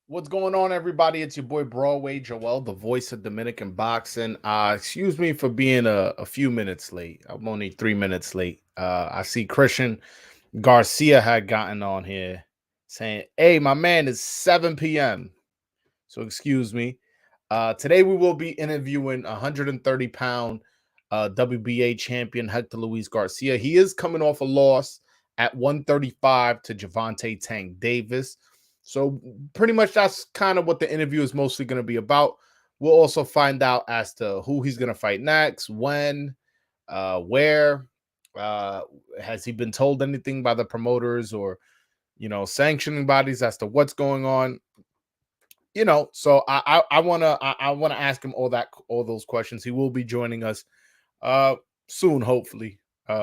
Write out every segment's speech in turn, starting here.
What's going on, everybody? It's your boy Broadway Joel, the voice of Dominican boxing. Excuse me for being a few minutes late. I'm only 3 minutes late. I see Christian Garcia had gotten on here saying, "Hey, my man, it's 7 p.m." So excuse me. Today we will be interviewing 130-pound WBA champion Hector Luis Garcia. He is coming off a loss at 135 to Javante Tank Davis. So pretty much that's kind of what the interview is mostly going to be about. We'll also find out as to who he's going to fight next, when, where. Uh, has he been told anything by the promoters or sanctioning bodies as to what's going on? So I wanna ask him all those questions. He will be joining us uh soon, hopefully.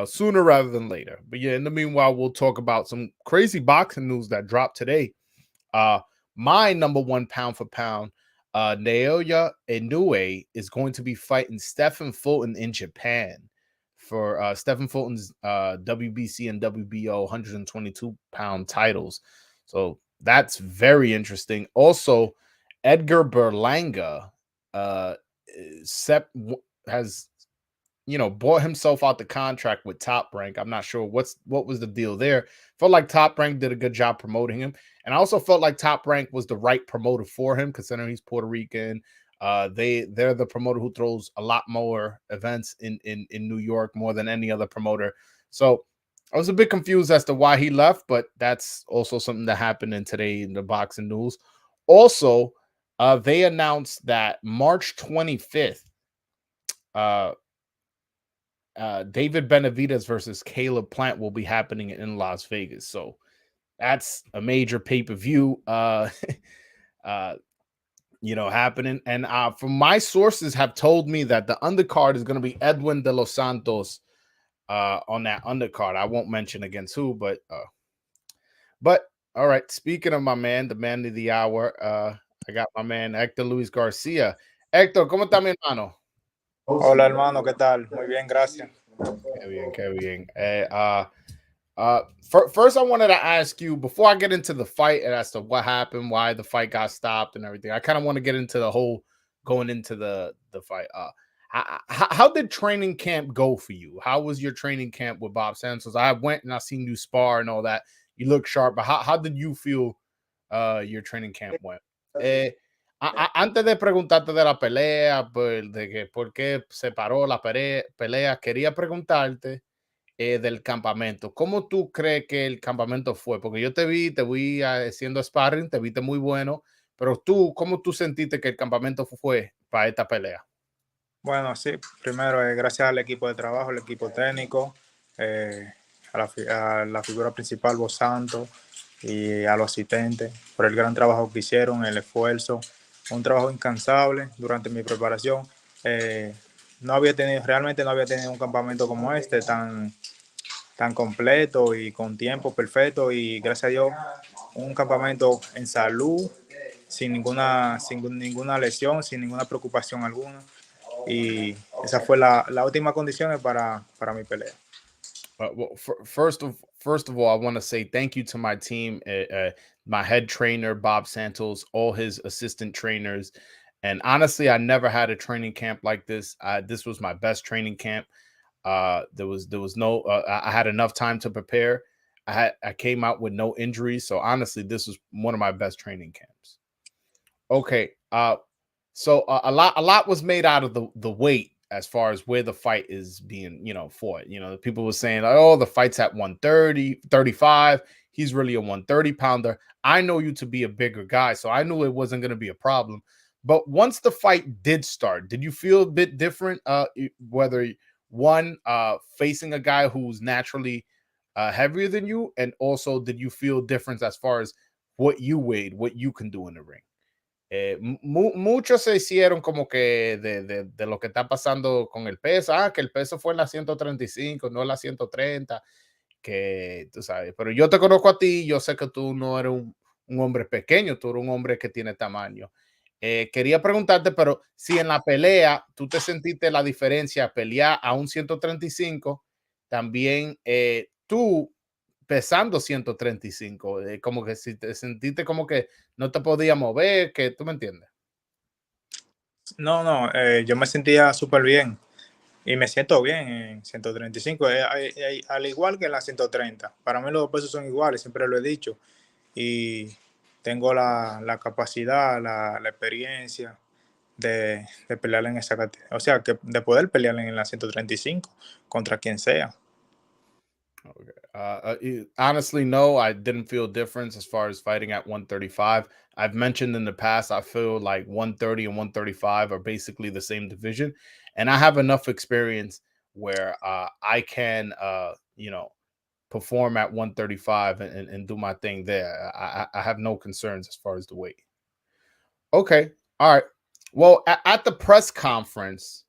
Sooner rather than later. But yeah, in the meanwhile, we'll talk about some crazy boxing news that dropped today. Uh my number one pound for pound, Naoya Inoue is going to be fighting Stephen Fulton in Japan for Stephen Fulton's WBC and WBO 122-pound titles. So that's very interesting. Also, Edgar Berlanga uh has bought himself out the contract with Top Rank. I'm not sure what was the deal there. Felt like Top Rank did a good job promoting him, and I also felt like Top Rank was the right promoter for him, considering he's Puerto Rican. They're the promoter who throws a lot more events in New York more than any other promoter. So I was a bit confused as to why he left, but that's also something that happened in today in the boxing news. Also, they announced that March 25th, uh, David Benavidez versus Caleb Plant will be happening in Las Vegas. So that's a major pay-per-view uh happening. And from my sources have told me that the undercard is going to be Edwin de los Santos on that undercard. I won't mention against who, but all right. Speaking of my man, the man of the hour, I got my man Hector Luis Garcia. Hector, ¿cómo está mi hermano? Hola hermano, ¿qué tal? Muy bien, gracias. Qué bien, qué bien. First, I wanted to ask you before I get into the fight and as to what happened, why the fight got stopped, and everything. I kind of want to get into the whole going into the fight. How did training camp go for you? How was your training camp with Bob Santos? I went and I seen you spar and all that. You look sharp, but how did you feel your training camp went? Eh, Antes de preguntarte de la pelea, pues, de que por qué se paró la pelea, quería preguntarte del campamento. ¿Cómo tú crees que el campamento fue? Porque yo te vi haciendo sparring, te viste muy bueno, pero tú, ¿cómo tú sentiste que el campamento fue para esta pelea? Bueno, sí, primero, gracias al equipo de trabajo, al equipo técnico, eh, a la figura principal, Vos Santos, y a los asistentes por el gran trabajo que hicieron, el esfuerzo, un trabajo incansable durante mi preparación. Realmente no había tenido un campamento como este, tan completo y con tiempo perfecto, y gracias a Dios, un campamento en salud, sin ninguna lesión, sin ninguna preocupación alguna. Y esa fue la última condición para mi pelea. First of all, I want to say thank you to my team, my head trainer Bob Santos, all his assistant trainers, and honestly, I never had a training camp like this. This was my best training camp. There was no. I had enough time to prepare. I came out with no injuries, so honestly, this was one of my best training camps. Okay. So a lot was made out of the weight as far as where the fight is being, fought. The people were saying, like, oh, the fight's at 130, 35. He's really a 130 pounder. I know you to be a bigger guy, so I knew it wasn't going to be a problem. But once the fight did start, did you feel a bit different? Whether one facing a guy who's naturally heavier than you, and also did you feel difference as far as what you weighed, what you can do in the ring? Muchos se hicieron como que de lo que está pasando con el peso, que el peso fue en la 135, no en la 130, que tú sabes, pero yo te conozco a ti, yo sé que tú no eres un hombre pequeño, tú eres un hombre que tiene tamaño. Quería preguntarte, pero si en la pelea tú te sentiste la diferencia pelear a un 135, también tú pesando 135, como que si te sentiste como que no te podías mover, que tú me entiendes. No, no, yo me sentía súper bien y me siento bien en 135, al igual que en la 130. Para mí los dos pesos son iguales, siempre lo he dicho. Y tengo la capacidad, la experiencia de pelear en esa categoría. O sea, que de poder pelear en la 135 contra quien sea. Okay. Honestly, no, I didn't feel difference as far as fighting at 135. I've mentioned in the past, I feel like 130 and 135 are basically the same division. And I have enough experience where I can, perform at 135 and do my thing there. I have no concerns as far as the weight. Okay. All right. Well, at the press conference,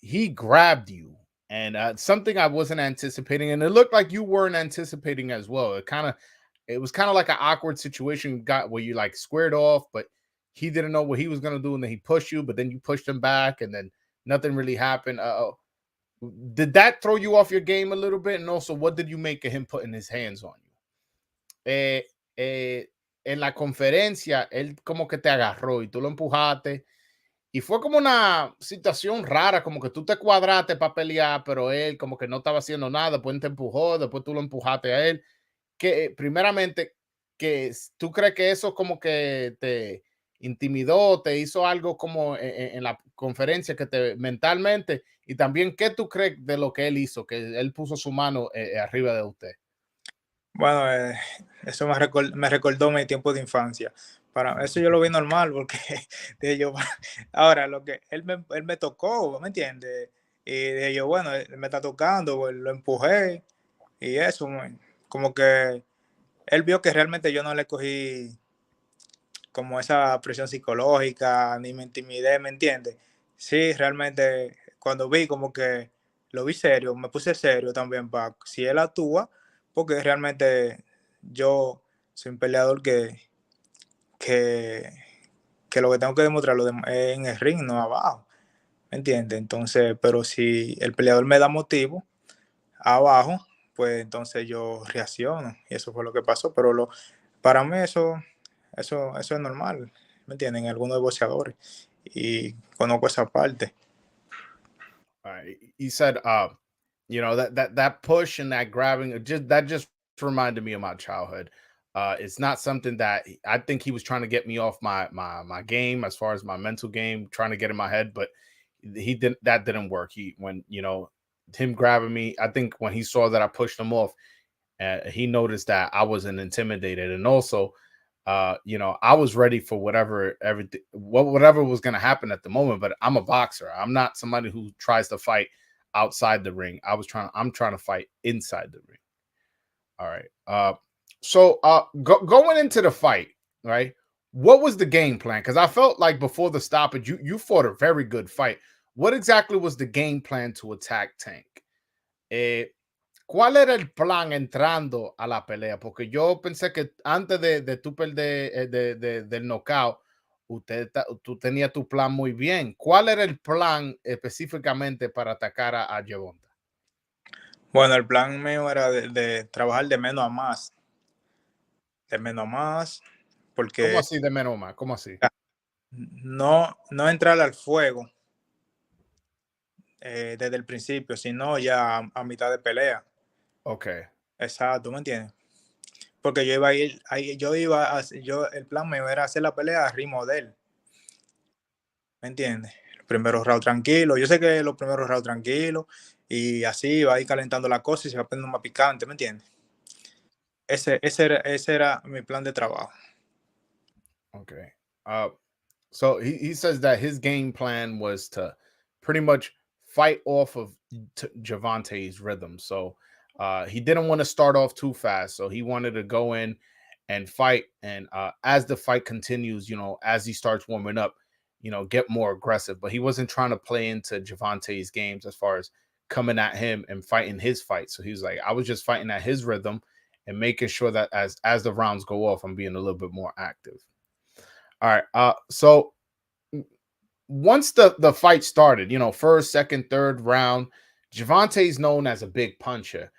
he grabbed you and something I wasn't anticipating, and it looked like you weren't anticipating as well. It was kind of like an awkward situation you got where you like squared off, but he didn't know what he was gonna do, and then he pushed you, but then you pushed him back, and then nothing really happened. Did that throw you off your game a little bit? And also, what did you make of him putting his hands on you? Eh, en la conferencia, él como que te agarró y tú lo empujaste. Y fue como una situación rara, como que tú te cuadraste para pelear, pero él como que no estaba haciendo nada, después te empujó, después tú lo empujaste a él. Que primeramente, tú crees que eso como que te intimidó, te hizo algo como en la conferencia que te mentalmente, y también qué tú crees de lo que él hizo, que él puso su mano arriba de usted. Bueno, eso me recordó mi tiempo de infancia. Para eso yo lo vi normal porque dije yo, ahora lo que él me tocó, ¿me entiendes? Y dije yo, bueno, él me está tocando, pues, lo empujé y eso, como que él vio que realmente yo no le cogí como esa presión psicológica, ni me intimidé, ¿me entiendes? Sí, realmente cuando vi como que lo vi serio, me puse serio también para si él actúa, porque realmente yo soy un peleador que, que lo que tengo que demostrarlo es en el ring, no abajo, ¿me entiendes? Entonces, pero si el peleador me da motivo abajo, pues entonces yo reacciono y eso fue lo que pasó, pero para mí eso es normal, ¿me entienden? Algunos boxeadores. Y conozco esa parte. He said, that push and that grabbing, just reminded me of my childhood. It's not something that I think he was trying to get me off my game as far as my mental game, trying to get in my head, but he didn't. That didn't work. He when him grabbing me, I think when he saw that I pushed him off, he noticed that I wasn't intimidated, and also, I was ready for whatever was going to happen at the moment. But I'm a boxer. I'm not somebody who tries to fight outside the ring. I'm trying to fight inside the ring. All right. Going into the fight, right? What was the game plan? Because I felt like before the stoppage, you fought a very good fight. What exactly was the game plan to attack Tank? Eh, ¿Cuál era el plan entrando a la pelea? Porque yo pensé que antes de tú perder del knockout, tú tenías tu plan muy bien. ¿Cuál era el plan específicamente para atacar a Gervonta? Bueno, el plan mío era de trabajar de menos a más, ¿Cómo porque así de menos más? ¿Cómo así? no entrar al fuego desde el principio, sino ya a mitad de pelea. Ok. Exacto, ¿me entiendes? Porque yo iba a ir, el plan mío era hacer la pelea a ritmo de él, ¿me entiendes? Los primeros rounds tranquilos, yo sé que los primeros rounds tranquilos, y así va a ir calentando la cosa y se va poniendo más picante, ¿me entiendes? Ese era mi plan de trabajo. Okay. Uh, so he says that his game plan was to pretty much fight off of Javante's rhythm. So he didn't want to start off too fast. So he wanted to go in and fight. And as the fight continues, as he starts warming up, get more aggressive. But he wasn't trying to play into Javante's games as far as coming at him and fighting his fight. So he was like, I was just fighting at his rhythm and making sure that as the rounds go off, I'm being a little bit more active. All right. So once the fight started, first, second, third round, Javante's known as a big puncher.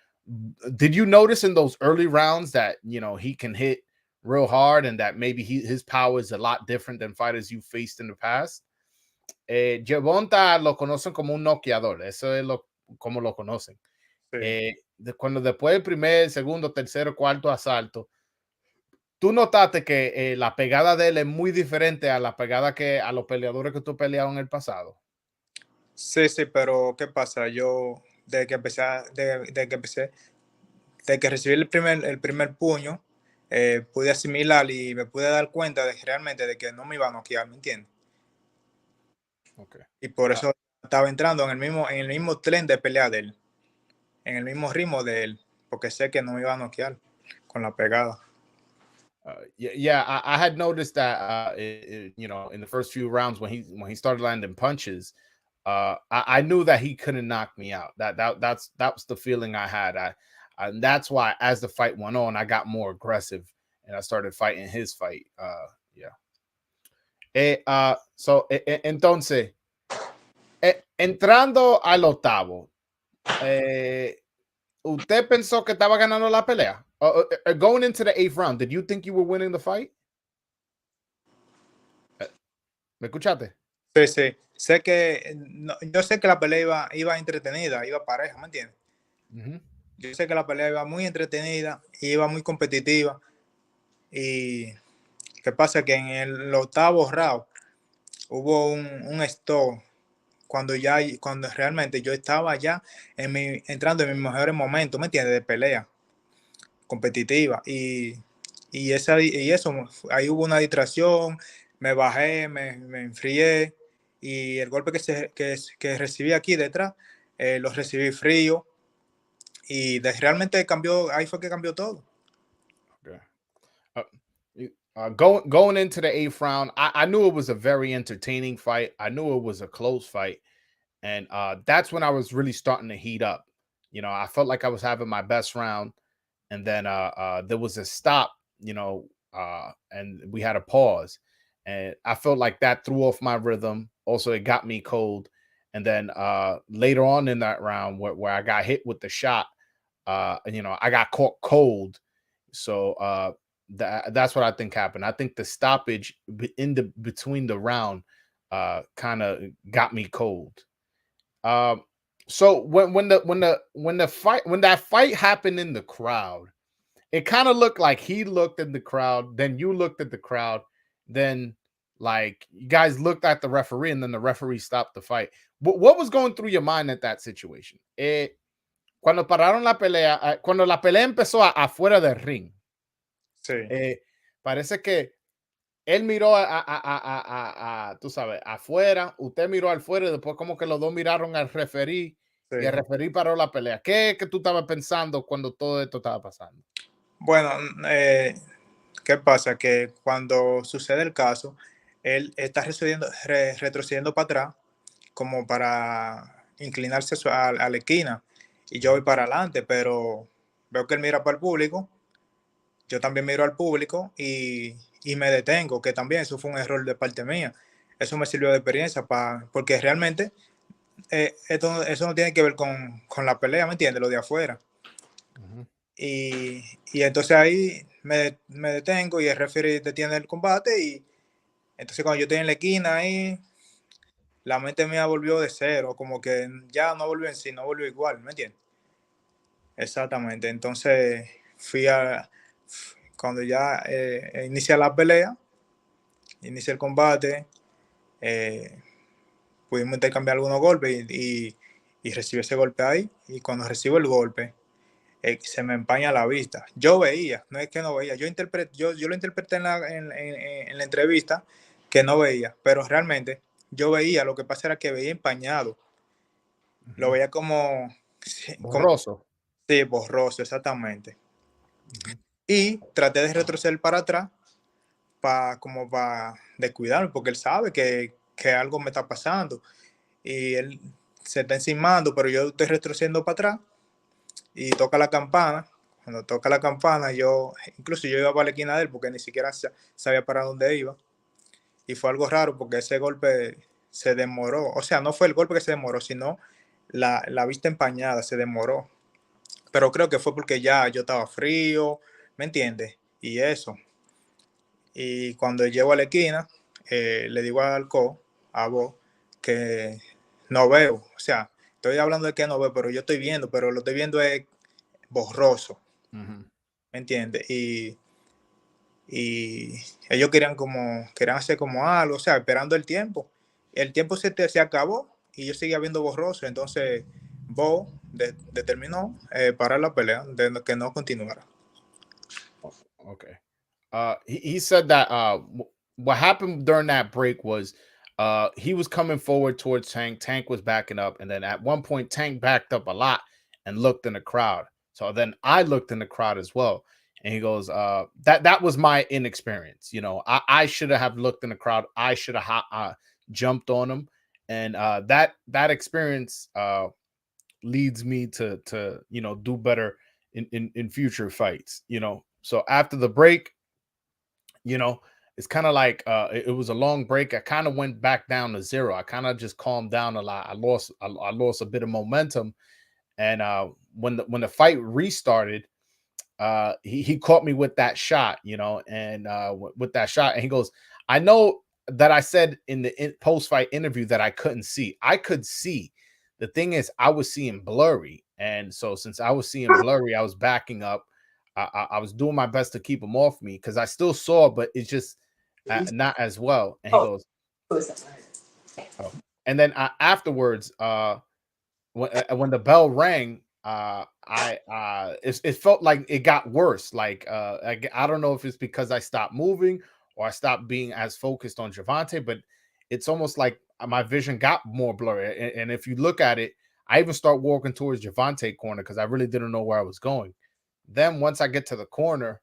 did you notice in those early rounds that he can hit real hard and that maybe his power is a lot different than fighters you faced in the past? Gervonta lo conocen como un noqueador, eso es como lo conocen. Sí. Cuando después del primer, segundo, tercero, cuarto asalto, tú notaste que la pegada de él es muy diferente a la pegada que a los peleadores que tú peleado en el pasado. Sí, sí, pero ¿qué pasa? Yo, de que recibí el primer puño, pude asimilar y me pude dar cuenta de realmente de que no me iba a noquear, ¿me entiendes? Okay. Y por Uh, eso estaba entrando en el mismo tren de pelea de él, en el mismo ritmo de él, porque sé que no me iba a noquear con la pegada. yeah, I had noticed that in the first few rounds when he started landing punches, I knew that he couldn't knock me out. That was the feeling I had. And that's why as the fight went on, I got more aggressive and I started fighting his fight. Yeah. Entonces, entrando al octavo, eh, ¿usted pensó que estaba ganando la pelea? Going into the eighth round, did you think you were winning the fight? ¿Me escuchaste? Sí, sí, sé que, yo sé que la pelea iba entretenida, iba pareja, ¿me entiendes? Ujú. Yo sé que la pelea iba muy entretenida, iba muy competitiva y qué pasa que en el octavo round hubo un stop cuando realmente yo estaba ya entrando en mis mejores momentos, ¿me entiendes? De pelea competitiva y eso, ahí hubo una distracción, me bajé, me enfrié y el golpe que recibí aquí detrás, lo recibí frío y realmente cambió, ahí fue que cambió todo. Okay. Uh, going into the eighth round, I knew it was a very entertaining fight. I knew it was a close fight, and that's when I was really starting to heat up. I felt like I was having my best round, and then there was a stop. And we had a pause, and I felt like that threw off my rhythm. Also, it got me cold. And then later on in that round, where I got hit with the shot, I got caught cold. So that's what I think happened. I think the stoppage in the between the round kind of got me cold. Um, so when that fight happened in the crowd, it kind of looked like he looked at the crowd, then you looked at the crowd, then like you guys looked at the referee, and then the referee stopped the fight. What was going through your mind at that situation? Cuando pararon la pelea, cuando la pelea empezó afuera del ring, Sí, parece que él miró tú sabes, afuera, usted miró al fuera y después como que los dos miraron al referí y el sí. referí paró la pelea. ¿Qué es que tú estabas pensando cuando todo esto estaba pasando? Bueno, ¿qué pasa? Que cuando sucede el caso, él está retrocediendo para atrás como para inclinarse a la esquina y yo voy para adelante, pero veo que él mira para el público, yo también miro al público y me detengo, que también eso fue un error de parte mía. Eso me sirvió de experiencia porque realmente eso no tiene que ver con la pelea, ¿me entiendes? Lo de afuera. Ujú. Y entonces ahí me detengo y el referee detiene el combate y entonces cuando yo estoy en la esquina ahí, la mente mía volvió de cero, como que ya no volvió en sí, no volvió igual, ¿me entiendes? Exactamente, entonces cuando ya inicia la pelea, inicia el combate, eh, pudimos intercambiar algunos golpes y recibí ese golpe ahí y cuando recibo el golpe, se me empaña la vista. Yo veía, no es que no veía, yo lo interpreté en la entrevista que no veía, pero realmente yo veía, lo que pasa era que veía empañado, lo Ujú. veía como, sí, como Borroso. sí, borroso, exactamente. Ujú. Y traté de retroceder para atrás como para descuidarme, porque él sabe que algo me está pasando y él se está encimando, pero yo estoy retrocediendo para atrás y toca la campana. Cuando toca la campana, incluso yo iba para la esquina de él porque ni siquiera sabía para dónde iba. Y fue algo raro porque ese golpe se demoró. O sea, no fue el golpe que se demoró, sino la vista empañada se demoró. pero creo que fue porque ya yo estaba frío, ¿me entiendes? Y eso. Y cuando llego a la esquina, le digo al a vos, que no veo. O sea, estoy hablando de que no veo, pero yo estoy viendo, pero lo estoy viendo es borroso, Mhm. ¿me entiendes? Y ellos querían hacer como algo, o sea, esperando el tiempo. El tiempo se acabó y yo seguía viendo borroso. Entonces, Bo determinó parar la pelea, de que no continuara. Okay. He said that what happened during that break was he was coming forward towards Tank. Tank was backing up, and then at one point Tank backed up a lot and looked in the crowd. So then I looked in the crowd as well, and he goes, that was my inexperience. You know, I should have looked in the crowd. I should have jumped on him, and that experience leads me to do better in future fights. You know, so after the break, you know, it's kind of like it was a long break. I kind of went back down to zero. I kind of just calmed down a lot. I lost a bit of momentum, and when the fight restarted, he caught me with that shot, you know, and with that shot, and he goes, I know that I said in the post fight interview that I couldn't see. I could see. The thing is, I was seeing blurry, and so since I was seeing blurry, I was backing up. I was doing my best to keep him off me because I still saw, but it's just not as well. And he goes, oh, and then afterwards, when the bell rang, it felt like it got worse. Like I don't know if it's because I stopped moving or I stopped being as focused on Javante, but it's almost like my vision got more blurry. And if you look at it, I even start walking towards Javante corner because I really didn't know where I was going. Then once I get to the corner,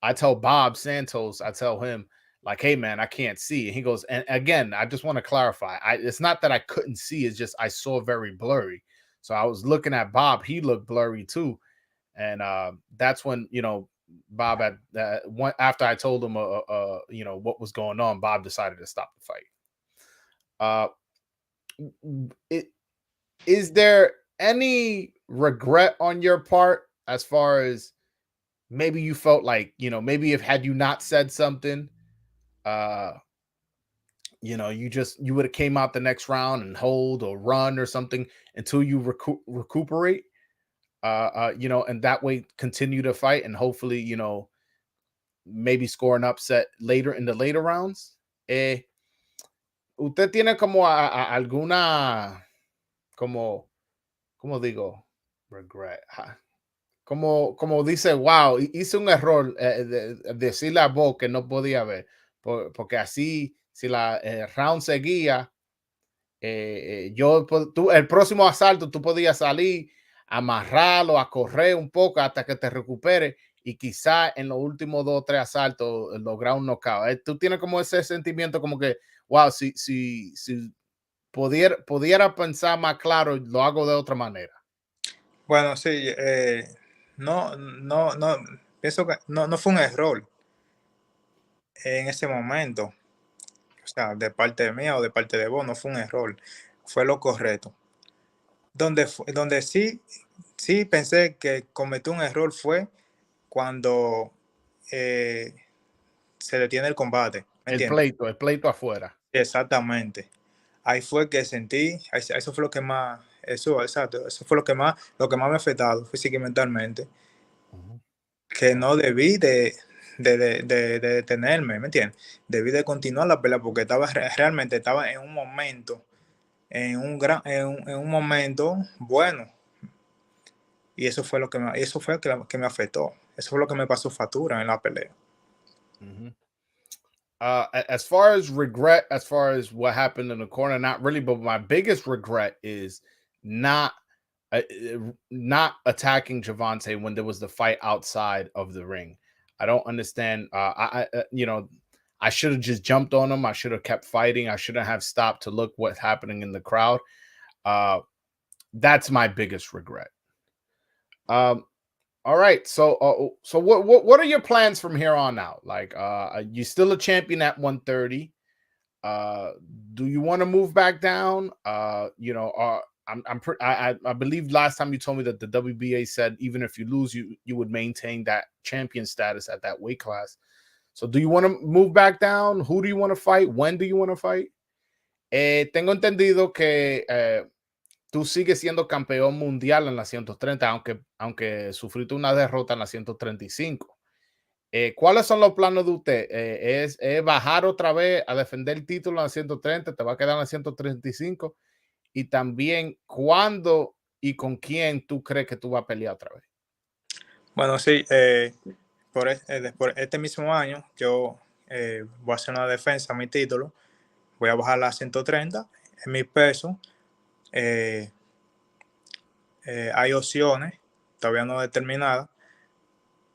I tell Bob Santos, I tell him, like, hey man, I can't see. And he goes, and again, I just want to clarify. It's not that I couldn't see, it's just I saw very blurry. So I was looking at Bob, he looked blurry too. And that's when, Bob had one after I told him what was going on, Bob decided to stop the fight. Uh it, is there any regret on your part as far as maybe you felt like, maybe if had you not said something, uh you would have came out the next round and hold or run or something until you recuperate, and that way continue to fight and hopefully, maybe score an upset later in the later rounds. Usted tiene como alguna, como, como digo, regret, como dice, wow, hice un error, decirle a vos que no podía ver, porque así, si la round seguía, el próximo asalto tú podías salir, amarrarlo, a correr un poco hasta que te recupere y quizá en los últimos 2 o 3 asaltos lograr un knockout. Tú tienes como ese sentimiento como que, wow, si pudiera pensar más claro, lo hago de otra manera. Bueno, sí, no, pienso que no fue un error en ese momento. O sea, de parte mía o de parte de vos, no fue un error, fue lo correcto. Donde sí pensé que cometí un error fue cuando se detiene el combate, ¿me entiendes? El pleito afuera. Exactamente. Ahí fue que sentí, eso fue lo que más, eso, exacto, eso fue lo que más me ha afectado física y mentalmente, Ujú. que no debí de detenerme, ¿me entiendes? Debí de continuar la pelea porque realmente estaba en un momento, en un momento bueno, y eso fue que me afectó, eso fue lo que me pasó factura en la pelea. Mhm. As far as regret, as far as what happened in the corner, not really. But my biggest regret is not not attacking Javante when there was the fight outside of the ring. I don't understand. I should have just jumped on him. I should have kept fighting. I shouldn't have stopped to look what's happening in the crowd. Uh, that's my biggest regret. Um, all right. So what are your plans from here on out? Like, you still a champion at 130? Uh, do you want to move back down? I believe last time you told me that the WBA said even if you lose, you would maintain that champion status at that weight class. So do you want to move back down? Who do you want to fight? When do you want to fight? Tengo entendido que tú sigues siendo campeón mundial en la 130, aunque sufriste una derrota en la 135. ¿Cuáles son los planos de usted? ¿Es bajar otra vez a defender el título en la 130? ¿Te va a quedar en la 135? Y también, ¿cuándo y con quién tú crees que tú vas a pelear otra vez? Bueno, sí, por este mismo año yo voy a hacer una defensa a mi título. Voy a bajar a 130 en mi peso. Hay opciones, todavía no determinadas,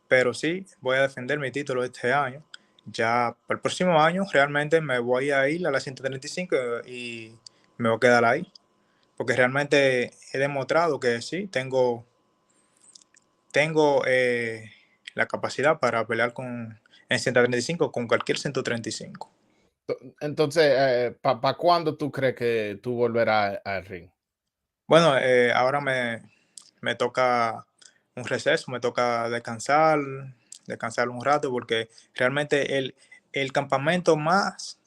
pero sí voy a defender mi título este año. Ya para el próximo año realmente me voy a ir a la 135 y me voy a quedar ahí, porque realmente he demostrado que sí, tengo la capacidad para pelear en 135 con cualquier 135. Entonces, ¿para cuándo tú crees que tú volverás al ring? Bueno, ahora me toca un receso, me toca descansar un rato, porque realmente el campamento más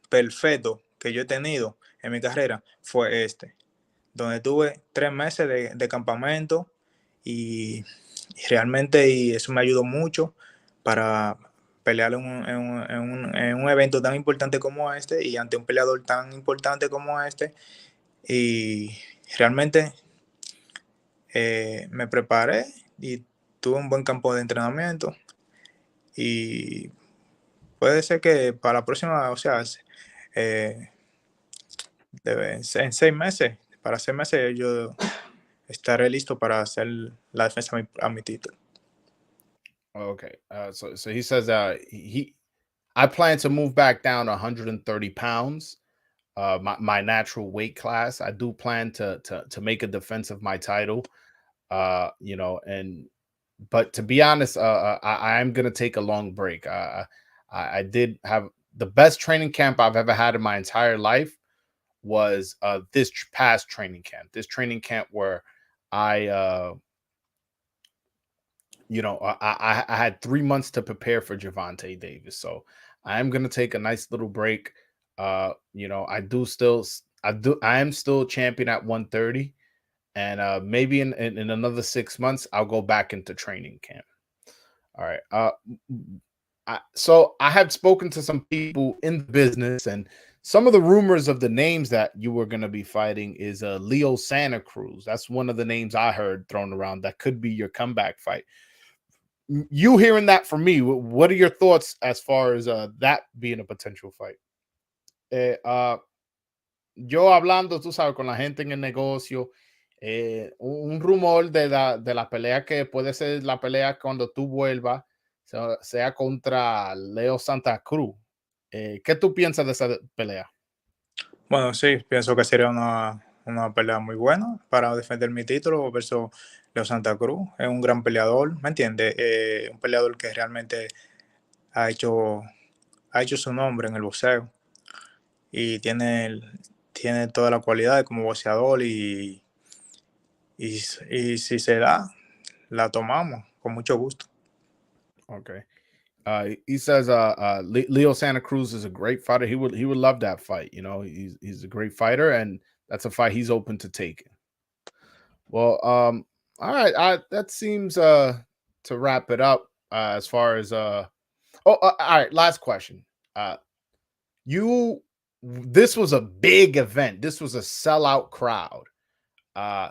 perfecto que yo he tenido en mi carrera fue este, donde tuve 3 meses de campamento y, y eso me ayudó mucho para pelear en un evento tan importante como este y ante un peleador tan importante como este. Y realmente me preparé y tuve un buen campo de entrenamiento y puede ser que para la próxima, o sea, eh, en 6 meses, para 6 meses yo estaré listo para hacer la defensa a mi título. Okay. So he says I plan to move back down 130 pounds. My natural weight class. I do plan to make a defense of my title. And but to be honest, I am gonna take a long break. I did have the best training camp I've ever had in my entire life was this past training camp. This training camp where I I had 3 months to prepare for Javante Davis. So I am gonna take a nice little break. I am still champion at 130, and maybe in another 6 months I'll go back into training camp. All right. So I have spoken to some people in the business, and some of the rumors of the names that you were going to be fighting is Leo Santa Cruz. That's one of the names I heard thrown around. That could be your comeback fight. You hearing that from me? What are your thoughts as far as that being a potential fight? Eh, uh, yo hablando, tú sabes, con la gente en el negocio, un rumor de la pelea que puede ser la pelea cuando tú vuelvas, sea contra Leo Santa Cruz. ¿Qué tú piensas de esa pelea? Bueno, sí, pienso que sería una pelea muy buena para defender mi título versus Leo Santa Cruz. Es un gran peleador, ¿me entiendes? Un peleador que realmente ha hecho, ha hecho su nombre en el boxeo y tiene toda la cualidad como boxeador y si se da, la tomamos con mucho gusto. Okay. He says Leo Santa Cruz is a great fighter. He would love that fight. He's a great fighter, and that's a fight he's open to taking. Well, all right. That seems to wrap it up as far as all right. Last question. You This was a big event. This was a sellout crowd. Uh,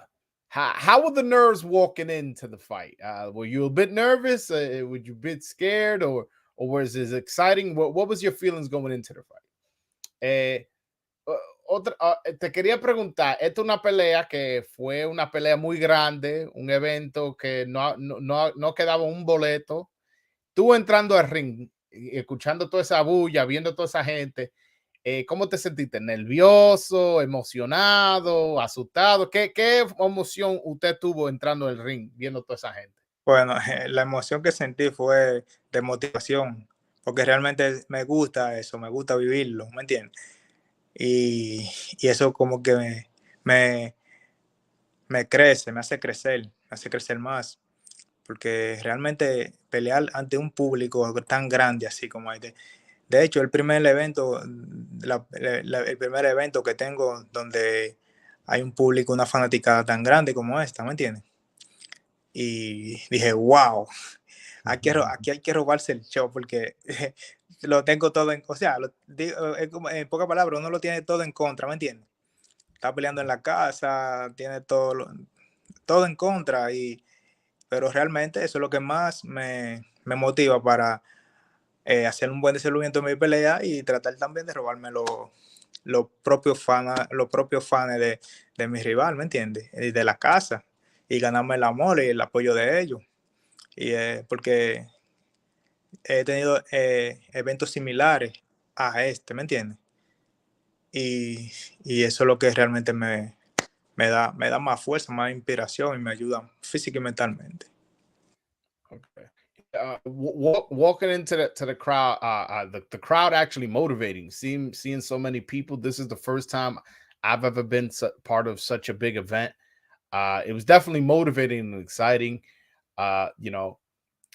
how were the nerves walking into the fight? Were you a bit nervous? Were you a bit scared, or was it exciting? What was your feelings going into the fight? Eh, Te quería preguntar, esta es una pelea que fue una pelea muy grande, un evento que no quedaba un boleto. Tú entrando al ring, y escuchando toda esa bulla, viendo toda esa gente, ¿cómo te sentiste? ¿Nervioso, emocionado, asustado? ¿Qué emoción usted tuvo entrando al ring, viendo toda esa gente? Bueno, la emoción que sentí fue de motivación, porque realmente me gusta eso, me gusta vivirlo, ¿me entiendes? Y eso como que me, me crece, me hace crecer más, porque realmente pelear ante un público tan grande así como este. De hecho, el primer evento, el primer evento que tengo donde hay un público, una fanaticada tan grande como esta, ¿me entiendes? Y dije, wow, aquí hay que robarse el show porque lo tengo todo en, o sea, en pocas palabras, uno lo tiene todo en contra, ¿me entiendes? Está peleando en la casa, tiene todo, todo en contra, pero realmente eso es lo que más me motiva para hacer un buen desenvolvimiento en mi pelea y tratar también de robarme los propios fans de mi rival, ¿me entiendes? Y de la casa, y ganarme el amor y el apoyo de ellos. Y porque he tenido eventos similares a este, ¿me entiendes? Y, y eso es lo que realmente me da más fuerza, más inspiración y me ayuda física y mentalmente. Okay. Walking into the crowd, the crowd actually motivating. Seeing so many people. This is the first time I've ever been part of such a big event. It was definitely motivating and exciting. You know,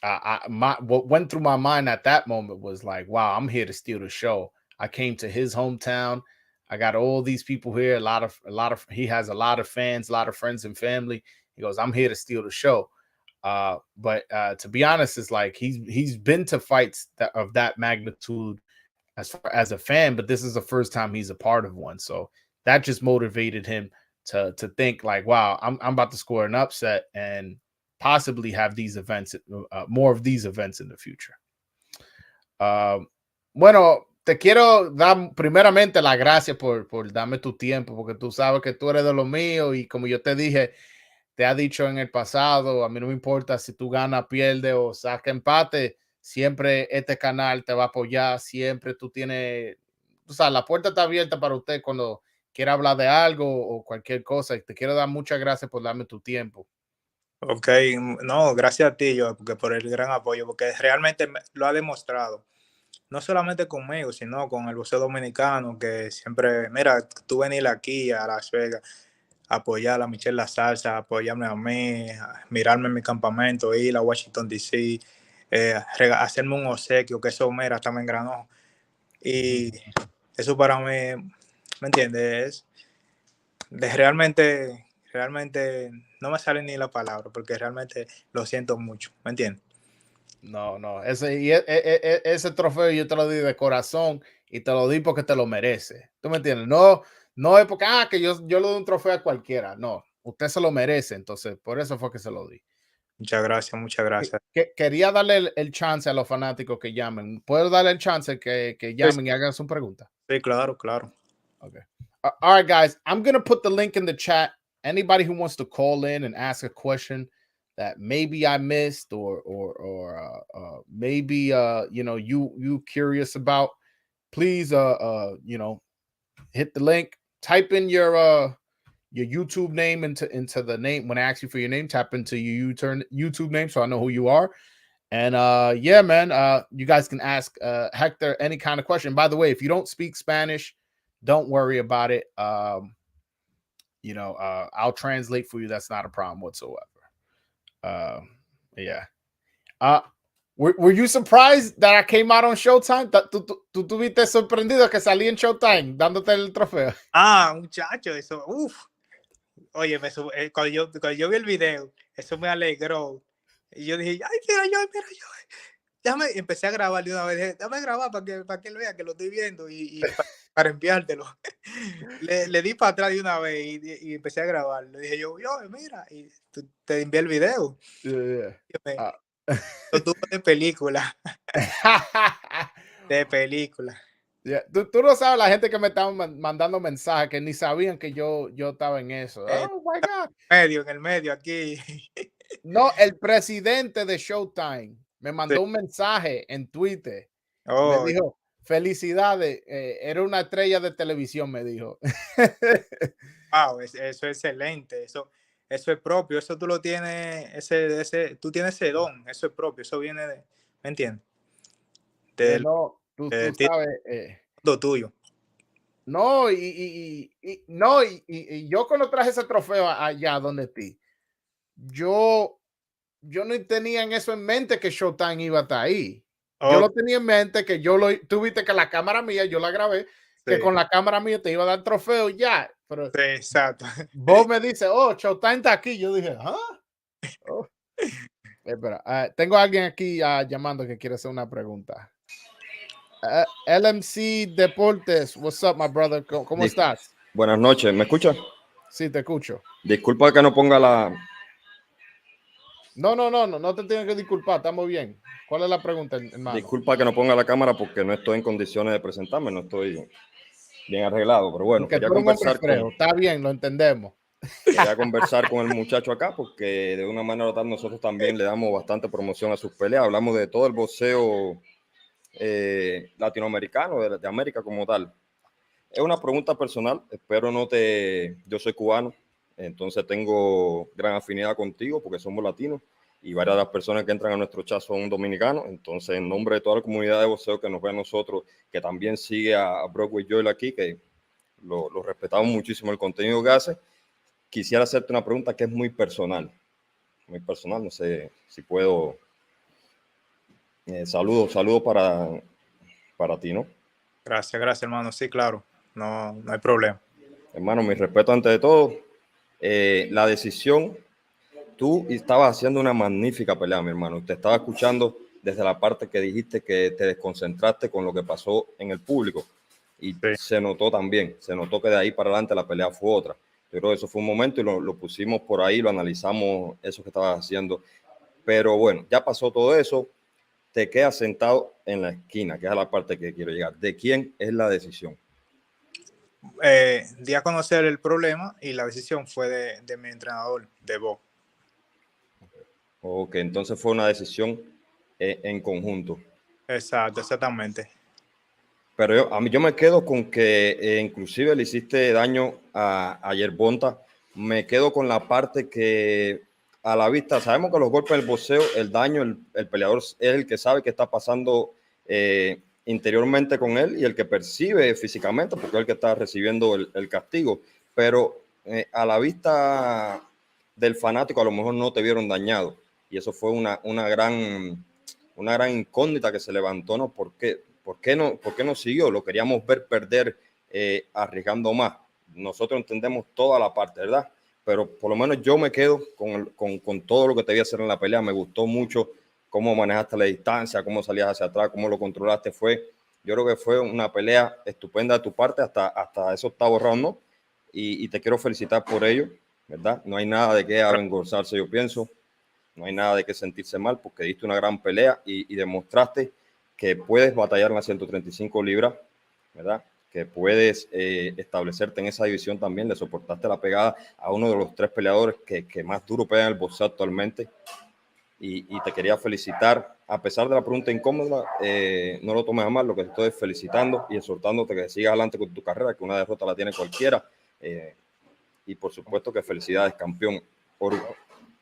what went through my mind at that moment was like, wow, I'm here to steal the show. I came to his hometown. I got all these people here. He has a lot of fans, a lot of friends and family. He goes, I'm here to steal the show. But to be honest, it's like he's been to fights of that magnitude as far as a fan, but this is the first time he's a part of one. So that just motivated him to think like, wow, I'm about to score an upset and possibly have these events, more of these events in the future. Uh, bueno, te quiero dar primeramente las gracias por darme tu tiempo, porque tú sabes que tú eres de lo mío y como yo te dije, te ha dicho en el pasado, a mí no me importa si tú ganas, pierdes o saca empate, siempre este canal te va a apoyar, siempre tú tienes, o sea, la puerta está abierta para usted cuando quiera hablar de algo o cualquier cosa. Y te quiero dar muchas gracias por darme tu tiempo. Ok, no, gracias a ti, yo, porque por el gran apoyo, porque realmente lo ha demostrado. No solamente conmigo, sino con el boxeo dominicano, que siempre, mira, tú venir aquí a Las Vegas, apoyar a Michelle La Salsa, apoyarme a mí, mirarme en mi campamento, ir a Washington, D.C., hacerme un obsequio, que eso, mira, hasta me engranó. Y eso para mí, ¿me entiendes? Realmente no me sale ni la palabra, porque realmente lo siento mucho, ¿me entiendes? No, no, ese trofeo yo te lo di de corazón y te lo di porque te lo merece. ¿Tú me entiendes? No, no es porque, que yo le doy un trofeo a cualquiera. No, usted se lo merece. Entonces, por eso fue que se lo di. Muchas gracias, muchas gracias. Quería darle el chance a los fanáticos que llamen. ¿Puedo darle el chance que Sí, llamen y hagan su pregunta? sí, claro, claro. Okay. All right, guys. I'm gonna put the link in the chat. Anybody who wants to call in and ask a question that maybe I missed or maybe you curious about, please hit the link. Type in your YouTube name into the name when I ask you for your name. Tap into your YouTube name so I know who you are. And yeah, man, you guys can ask Hector any kind of question. By the way, if you don't speak Spanish, don't worry about it. I'll translate for you. That's not a problem whatsoever. Uh, yeah. Uh, were you surprised that I came out on Showtime? ¿Tú tuviste sorprendido que salí en Showtime dándote el trofeo? Ah, muchacho, eso, uff. Oye, cuando yo vi el video, eso me alegró. Y yo dije, ay, mira yo. Déjame, empecé a grabar de una vez. Dije, déjame grabar para que él vea que lo estoy viendo y para enviártelo. Le di para atrás de una vez y empecé a grabar. Le dije yo, mira, y te envié el video. Yeah. Yo me, Uh, lo tuvo de película, de película. yeah. Tú no sabes la gente que me estaban mandando mensajes que ni sabían que yo estaba en eso. En Oh my God. en el medio, aquí. No, el presidente de Showtime me Sí. mandó un mensaje en Twitter y me Oh, dijo, felicidades, era una estrella de televisión, me dijo. wow, eso es excelente, eso es propio, eso tú lo tienes, tú tienes ese don, eso es propio, eso viene de, ¿me entiendes? Del, No, tú del sabes, mundo tuyo. No, no, y yo cuando traje ese trofeo allá donde ti, yo, yo no tenía en eso en mente que Showtime iba a estar ahí. Yo Oh, lo tenía en mente que tú viste que la cámara mía, yo la grabé, que sí, con la cámara mía te iba a dar trofeo y ya. Pero sí, exacto. vos me dices, oh, Showtime está aquí. Yo dije, ¿ah? Oh, espera, tengo a alguien aquí llamando que quiere hacer una pregunta. LMC Deportes, what's up, my brother? ¿Cómo Dis- estás? Buenas noches, ¿me escucha? Sí, te escucho. Disculpa que no ponga la. No te tienes que disculpar, estamos bien. ¿Cuál es la pregunta, hermano? Disculpa que no ponga la cámara porque no estoy en condiciones de presentarme, no estoy bien arreglado, pero bueno, Porque tú eres un hombre fresco, está bien, lo entendemos. quería conversar con el muchacho acá porque de una manera u otra nosotros también le damos bastante promoción a sus peleas, hablamos de todo el boxeo latinoamericano, de América como tal. Es una pregunta personal, espero no te. Yo soy cubano, entonces tengo gran afinidad contigo porque somos latinos y varias de las personas que entran a nuestro chat son dominicanos. Entonces, en nombre de toda la comunidad de boxeo que nos ve a nosotros, que también sigue a Broadway Joel aquí, que lo respetamos muchísimo el contenido que hace, quisiera hacerte una pregunta que es muy personal, no sé si puedo. Saludos para ti, ¿no? Gracias, gracias, hermano. Sí, claro, no, no hay problema. Hermano, mi respeto ante de todo. La decisión. Tú estabas haciendo una magnífica pelea, mi hermano. Te estaba escuchando desde la parte que dijiste que te desconcentraste con lo que pasó en el público. Y Sí. se notó también, se notó que de ahí para adelante la pelea fue otra. Yo creo que eso fue un momento y lo pusimos por ahí, lo analizamos, eso que estabas haciendo. Pero bueno, ya pasó todo eso, te quedas sentado en la esquina, que es la parte que quiero llegar. ¿De quién es la decisión? Di a conocer el problema y la decisión fue de mi entrenador, de Bob. O que entonces fue una decisión en conjunto. Exacto, exactamente. Pero yo me quedo con que inclusive le hiciste daño a Yerbonta. Me quedo con la parte que a la vista, sabemos que los golpes del boxeo, el daño, el peleador es el que sabe qué está pasando interiormente con él y el que percibe físicamente, porque es el que está recibiendo el castigo. Pero a la vista del fanático a lo mejor no te vieron dañado. Y eso fue una gran incógnita que se levantó, ¿no? ¿Por qué no siguió? Lo queríamos ver perder arriesgando más. Nosotros entendemos toda la parte, ¿verdad? Pero por lo menos yo me quedo con todo lo que te vi hacer en la pelea. Me gustó mucho cómo manejaste la distancia, cómo salías hacia atrás, cómo lo controlaste. Yo creo que fue una pelea estupenda de tu parte hasta ese octavo round, ¿no? Y te quiero felicitar por ello, ¿verdad? No hay nada de qué avergonzarse, yo pienso. No hay nada de qué sentirse mal porque diste una gran pelea y demostraste que puedes batallar en las 135 libras, ¿verdad? Que puedes establecerte en esa división también. Le soportaste la pegada a uno de los tres peleadores que más duro pegan el boxeo actualmente. Y te quería felicitar. A pesar de la pregunta incómoda, no lo tomes a mal. Lo que te estoy felicitando y exhortándote que sigas adelante con tu carrera, que una derrota la tiene cualquiera. Y por supuesto que felicidades, campeón.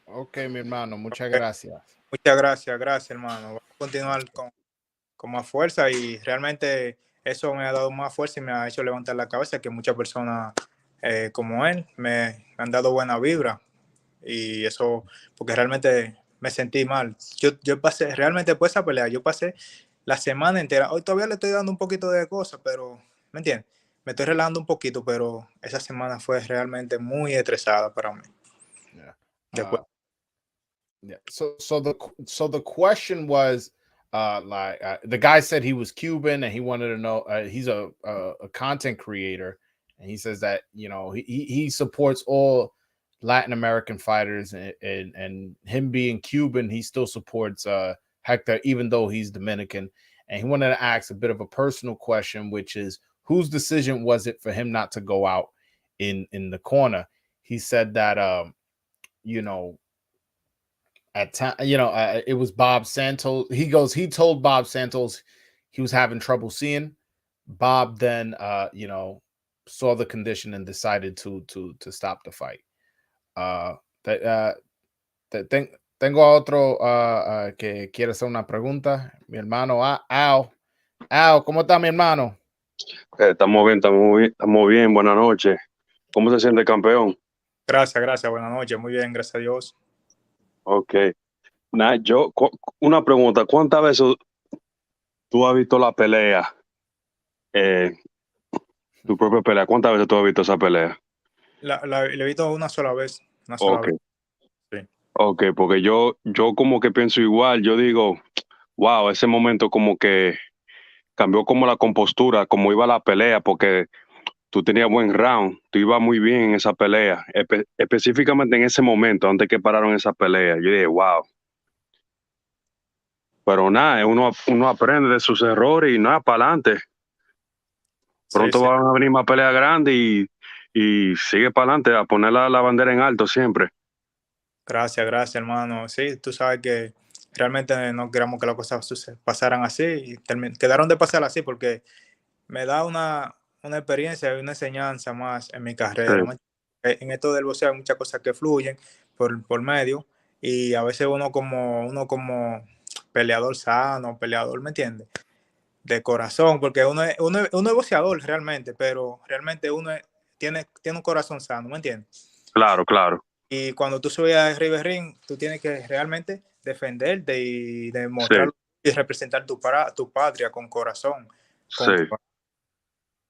Ok, mi hermano, muchas gracias. Muchas gracias, gracias, hermano. Vamos a continuar con más fuerza y realmente eso me ha dado más fuerza y me ha hecho levantar la cabeza que muchas personas como él me han dado buena vibra y eso porque realmente me sentí mal. Yo pasé, realmente después de esa pelea, yo pasé la semana entera, hoy todavía le estoy dando un poquito de cosas, pero, ¿me entiendes? Me estoy relajando un poquito, pero esa semana fue realmente muy estresada para mí. Yeah. Después, Yeah. So the question was, the guy said he was Cuban and he wanted to know. He's a content creator, and he says that he supports all Latin American fighters, and him being Cuban, he still supports Hector, even though he's Dominican. And he wanted to ask a bit of a personal question, which is, whose decision was it for him not to go out in the corner? He said that you know at time, it was Bob Santos. He told Bob Santos he was having trouble seeing. Bob then, saw the condition and decided to stop the fight. Uh, te- uh, tengo otro que quiere hacer una pregunta. Mi hermano, Al, ¿cómo está mi hermano? Estamos bien, buenas noches. ¿Cómo se siente, campeón? Gracias, buenas noches, muy bien, gracias a Dios. Ok. Nah, una pregunta, ¿cuántas veces tú has visto la pelea, eh, tu propia pelea? ¿Cuántas veces tú has visto esa pelea? La he visto una sola vez, Ok, sí. ok, porque yo como que pienso igual, yo digo, wow, ese momento como que cambió como la compostura, como iba la pelea, porque tú tenías buen round, tú ibas muy bien en esa pelea, específicamente en ese momento, antes que pararon esa pelea. Yo dije, wow. Pero nada, uno aprende de sus errores y nada, para adelante. Sí, Pronto sí. van a venir más peleas grandes y sigue para adelante a poner la bandera en alto siempre. Gracias, hermano. Sí, tú sabes que realmente no queríamos que las cosas pasaran así y quedaron de pasar así porque me da una experiencia y una enseñanza más en mi Sí, carrera. En esto del boxeo hay muchas cosas que fluyen por medio y a veces uno como peleador sano, peleador, ¿me entiendes? De corazón, porque uno es boxeador realmente, pero realmente tiene un corazón sano, ¿me entiendes? claro, claro. Y cuando tú subes a River Ring, tú tienes que realmente defenderte y Sí, demostrar y representar tu patria con corazón, sí, con,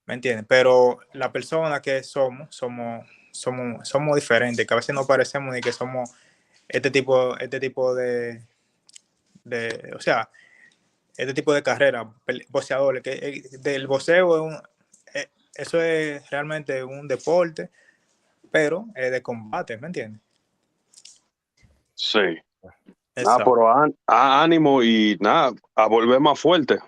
¿me entiendes? Pero la persona que somos diferentes, que a veces no parecemos ni que somos este tipo o sea, este tipo de carrera, boxeadores, que del boxeo eso es realmente un deporte, pero de combate, ¿me entiendes? sí. Nada, Exacto. pero ánimo y nada, a volver más fuerte.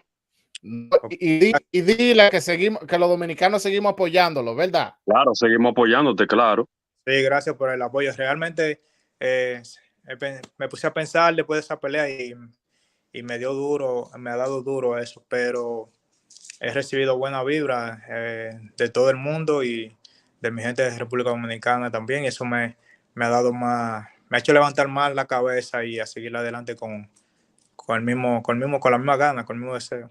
No, y dile que seguimos, que los dominicanos seguimos apoyándolo, ¿verdad? Claro, seguimos apoyándote, claro. Sí, gracias por el apoyo. Realmente eh, me puse a pensar después de esa pelea y me dio duro, me ha dado duro eso, pero he recibido buena vibra de todo el mundo y de mi gente de República Dominicana también. Y eso me ha dado me ha hecho levantar más la cabeza y a seguir adelante con la misma gana, con el mismo deseo.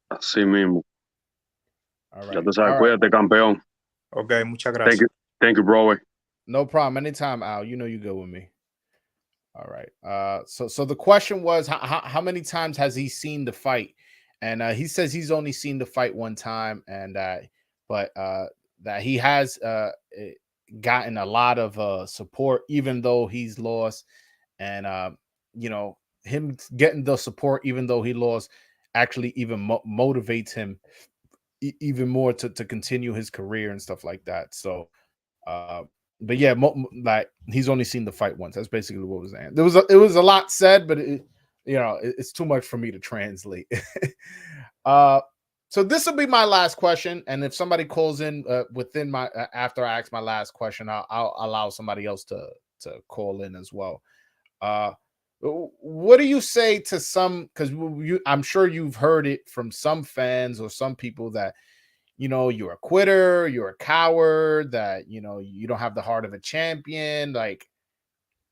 Así mismo. All Ya right. te sabes, All right. cuídate, campeón. Ok, muchas Thank gracias. you, thank you, bro. No problem. Anytime, Al. You know you good with me. All right. So the question was, how many times has he seen the fight? And he says he's only seen the fight one time, and but that he has gotten a lot of support, even though he's lost, and you know, him getting the support, even though he lost, actually even motivates him even more to continue his career and stuff like that. So uh, but yeah, like he's only seen the fight once. That's basically what was saying. It was a lot said, but it's too much for me to translate. uh, so this will be my last question, and if somebody calls in within my after I ask my last question, I'll allow somebody else to call in as well. Uh, what do you say to some? Because I'm sure you've heard it from some fans or some people that you're a quitter, you're a coward, that you don't have the heart of a champion. Like,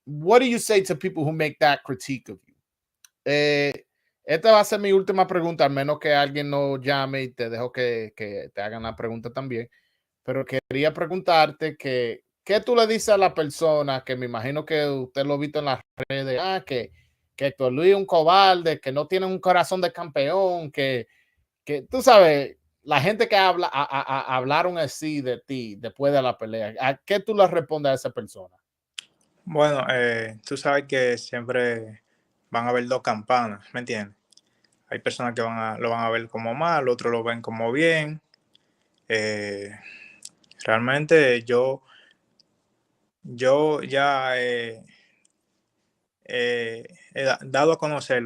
what do you say to people who make that critique of you? Esta va a ser mi última pregunta, al menos que alguien no llame y te dejo que te hagan la pregunta también. Pero quería preguntarte ¿qué tú le dices a la persona que me imagino que usted lo ha visto en las redes? Que Héctor Luis es un cobarde, que no tiene un corazón de campeón, que tú sabes, la gente que hablaron así de ti después de la pelea, ¿a qué tú le respondes a esa persona? Bueno, tú sabes que siempre van a haber dos campanas, ¿me entiendes? Hay personas que lo van a ver como mal, otros lo ven como bien. Eh, realmente yo ya dado a conocer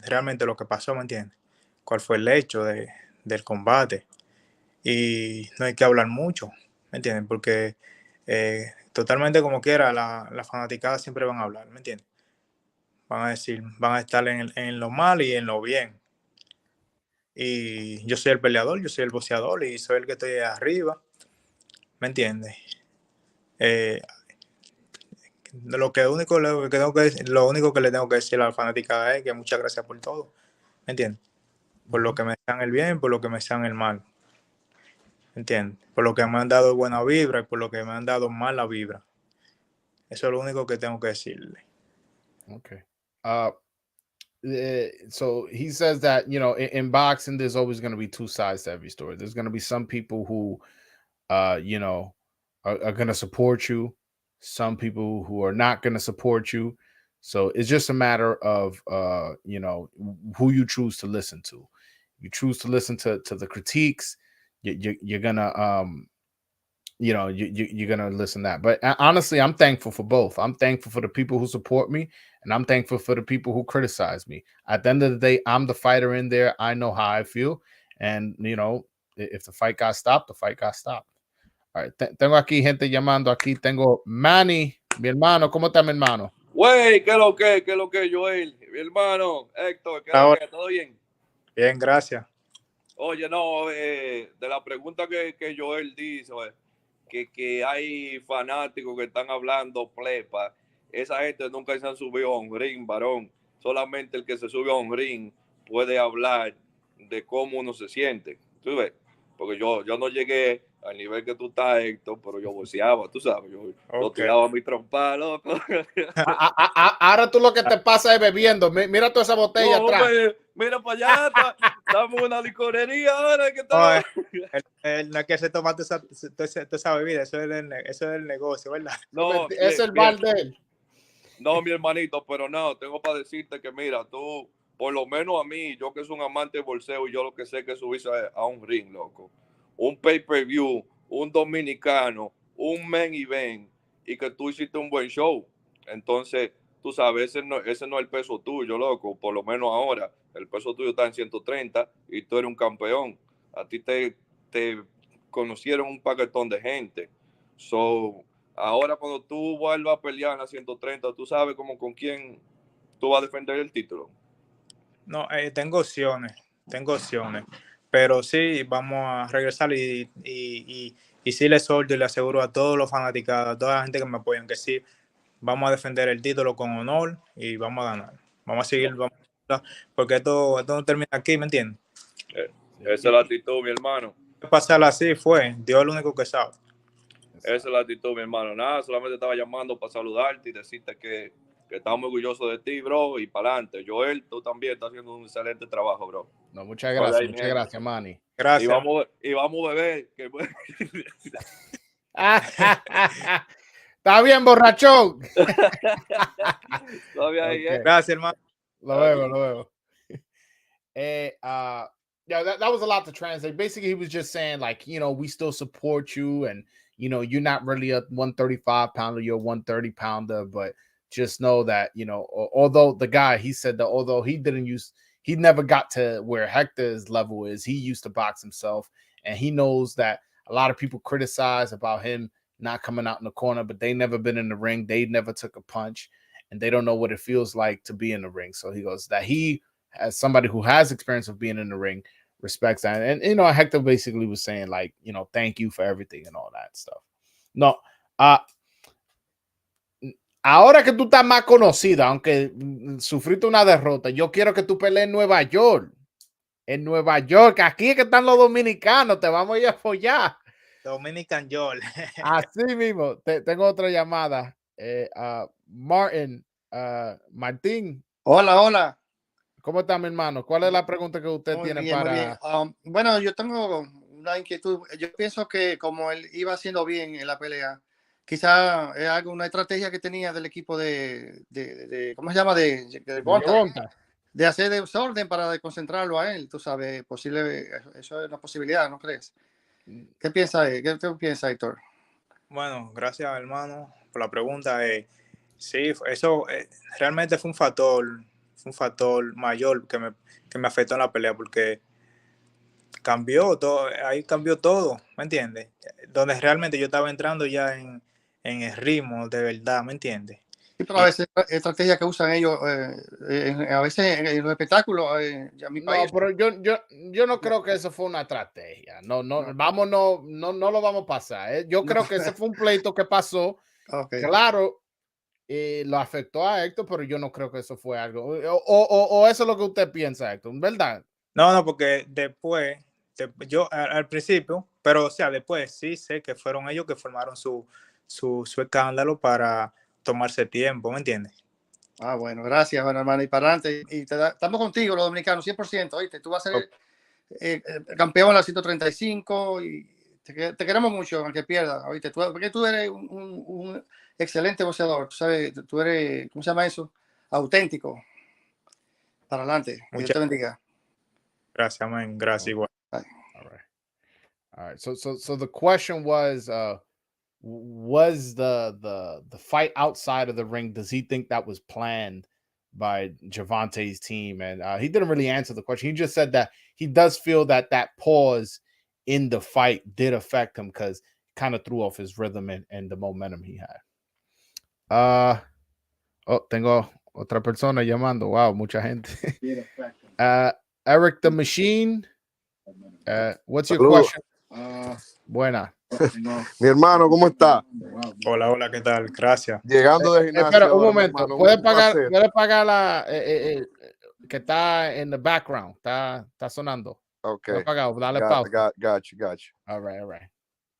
realmente lo que pasó, ¿me entiendes? Cuál fue el hecho del combate. Y no hay que hablar mucho, ¿me entiendes? Porque totalmente como quiera, la fanaticada siempre van a hablar, ¿me entiendes? Van a decir, van a estar en lo mal y en lo bien. Y yo soy el peleador, yo soy el boxeador y soy el que estoy arriba, ¿me entiendes? Eh, lo único que le tengo que decir a la fanaticada es que muchas gracias por todo, ¿me entiendes? por lo que me desean el bien, por lo que me desean el mal. ¿Entiendes? Por lo que me han dado buena vibra y por lo que me han dado mala vibra. Eso es lo único que tengo que decirle. Okay. So he says that, you know, in boxing, there's always going to be two sides to every story. There's going to be some people who, you know, are going to support you, some people who are not going to support you. So it's just a matter of, you know, who you choose to listen to. You choose to listen to the critiques. You're gonna, you know, you're gonna listen to that. But honestly, I'm thankful for both. I'm thankful for the people who support me, and I'm thankful for the people who criticize me. At the end of the day, I'm the fighter in there. I know how I feel, and you know, if the fight got stopped, the fight got stopped. All right, tengo aquí gente llamando. Aquí tengo Manny, mi hermano. ¿Cómo está mi hermano? Güey, ¿qué es lo que, Joel? Mi hermano, Héctor, ¿qué es lo Ahora, que? ¿Todo bien? bien, gracias. Oye, no, de la pregunta que Joel dice, que hay fanáticos que están hablando plepa, esa gente nunca se han subido a un ring, varón. Solamente el que se sube a un ring puede hablar de cómo uno se siente. ¿Tú ves? Porque yo no llegué al nivel que tú estás, Héctor, pero yo boceaba, tú sabes, yo tiraba mi trompa, loco. Ahora tú lo que te pasa es bebiendo. Mira toda esa botella No, atrás. hombre, mira para allá, estamos en una licorería ahora que No, estamos. no es que se toma toda esa bebida, eso es el negocio, ¿verdad? No, Es el bar de él. no, mi hermanito, pero no, tengo para decirte que mira, tú, por lo menos a mí, yo que soy un amante de bolseo y yo lo que sé que subirse a un ring, loco. Un pay-per-view, un dominicano, un main event y que tú hiciste un buen show. Entonces, tú sabes, ese no es el peso tuyo, loco, por lo menos ahora. El peso tuyo está en 130 y tú eres un campeón. A ti te conocieron un paquetón de gente. So, ahora cuando tú vuelvas a pelear en la 130, tú sabes como con quién tú vas a defender el título. No, tengo opciones. Pero sí, vamos a regresar y sí le solto y le aseguro a todos los fanaticados, a toda la gente que me apoyan, que sí, vamos a defender el título con honor y vamos a ganar. Vamos a seguir, porque esto no termina aquí, ¿me entiendes? Esa es la actitud, mi hermano. Pasar así fue, Dios es el único que sabe. Esa es la actitud, mi hermano. Nada, solamente estaba llamando para saludarte y decirte que estamos orgullosos de ti, bro, y para adelante. Joel, tú también estás haciendo un excelente trabajo, bro. No, muchas gracias, Manny. Gracias. Y vamos a beber. Está bien, borrachón. Todavía ahí, Okay. Gracias, hermano. Lo veo. Yeah, that was a lot to translate. Basically, he was just saying, like, you know, we still support you, and you know, you're not really a 135 pounder, you're a 130 pounder, but just know that, you know, although the guy, he said that although he never got to where Hector's level is, he used to box himself, and he knows that a lot of people criticize about him not coming out in the corner, but they never been in the ring, they never took a punch, and they don't know what it feels like to be in the ring. So he goes that he, as somebody who has experience of being in the ring, respects that. And you know, Hector basically was saying, like, you know, thank you for everything and all that stuff. No, ahora que tú estás más conocida, aunque sufriste una derrota, yo quiero que tú pelees en Nueva York. En Nueva York, aquí es que están los dominicanos, te vamos a ir a follar. Dominican Joel. Así mismo, tengo otra llamada. Martín. Hola. ¿Cómo está, mi hermano? ¿Cuál es la pregunta que usted tiene Muy para...? bien. Bueno, yo tengo una inquietud. Yo pienso que como él iba haciendo bien en la pelea, quizá es alguna estrategia que tenía del equipo de ¿cómo se llama? De Bonta, de hacer desorden para desconcentrarlo a él. Tú sabes, posible, eso es una posibilidad, ¿no crees? ¿Qué piensa Héctor? Bueno, gracias, hermano, por la pregunta. Sí, eso realmente fue un factor mayor que me afectó en la pelea, porque cambió todo, ahí cambió todo, ¿me entiendes? Donde realmente yo estaba entrando ya en el ritmo de verdad, ¿me entiendes? Sí, pero a veces estrategia que usan ellos, a veces en los espectáculos, a mi país. No, pero yo no creo que eso fue una estrategia. No, no lo vamos a pasar. Yo creo que ese fue un pleito que pasó. Okay. Claro, lo afectó a Héctor, pero yo no creo que eso fue algo. O eso es lo que usted piensa, Héctor, ¿verdad? No, porque después, yo al principio, pero o sea, después sí sé que fueron ellos que formaron su escándalo para tomarse tiempo, ¿me entiendes? Ah, bueno, gracias, bueno, hermano, y para adelante. Y estamos contigo, los dominicanos, 100%, ¿oíste? Tú vas a ser campeón en la 135 y te queremos mucho, aunque pierda, ¿oíste? Porque tú eres un excelente boxeador, tú sabes, tú eres, ¿cómo se llama eso? Auténtico. Para adelante, que Dios te bendiga. Gracias, amén, gracias igual. All right. So the question was the fight outside of the ring, does he think that was planned by Javante's team? And he didn't really answer the question. He just said that he does feel that pause in the fight did affect him because kind of threw off his rhythm and the momentum he had. Tengo otra persona llamando. Wow, mucha gente. Eric the Machine, what's your Saludos. question? Buena. Mi hermano, ¿cómo está? Hola, hola, ¿qué tal? Gracias. Llegando de gimnasio. Espera un ahora, mi momento. hermano, ¿Puede un pagar, placer. la que está en the background? Está sonando. Ok. Puede pagar, dale pausa. Got you. All right.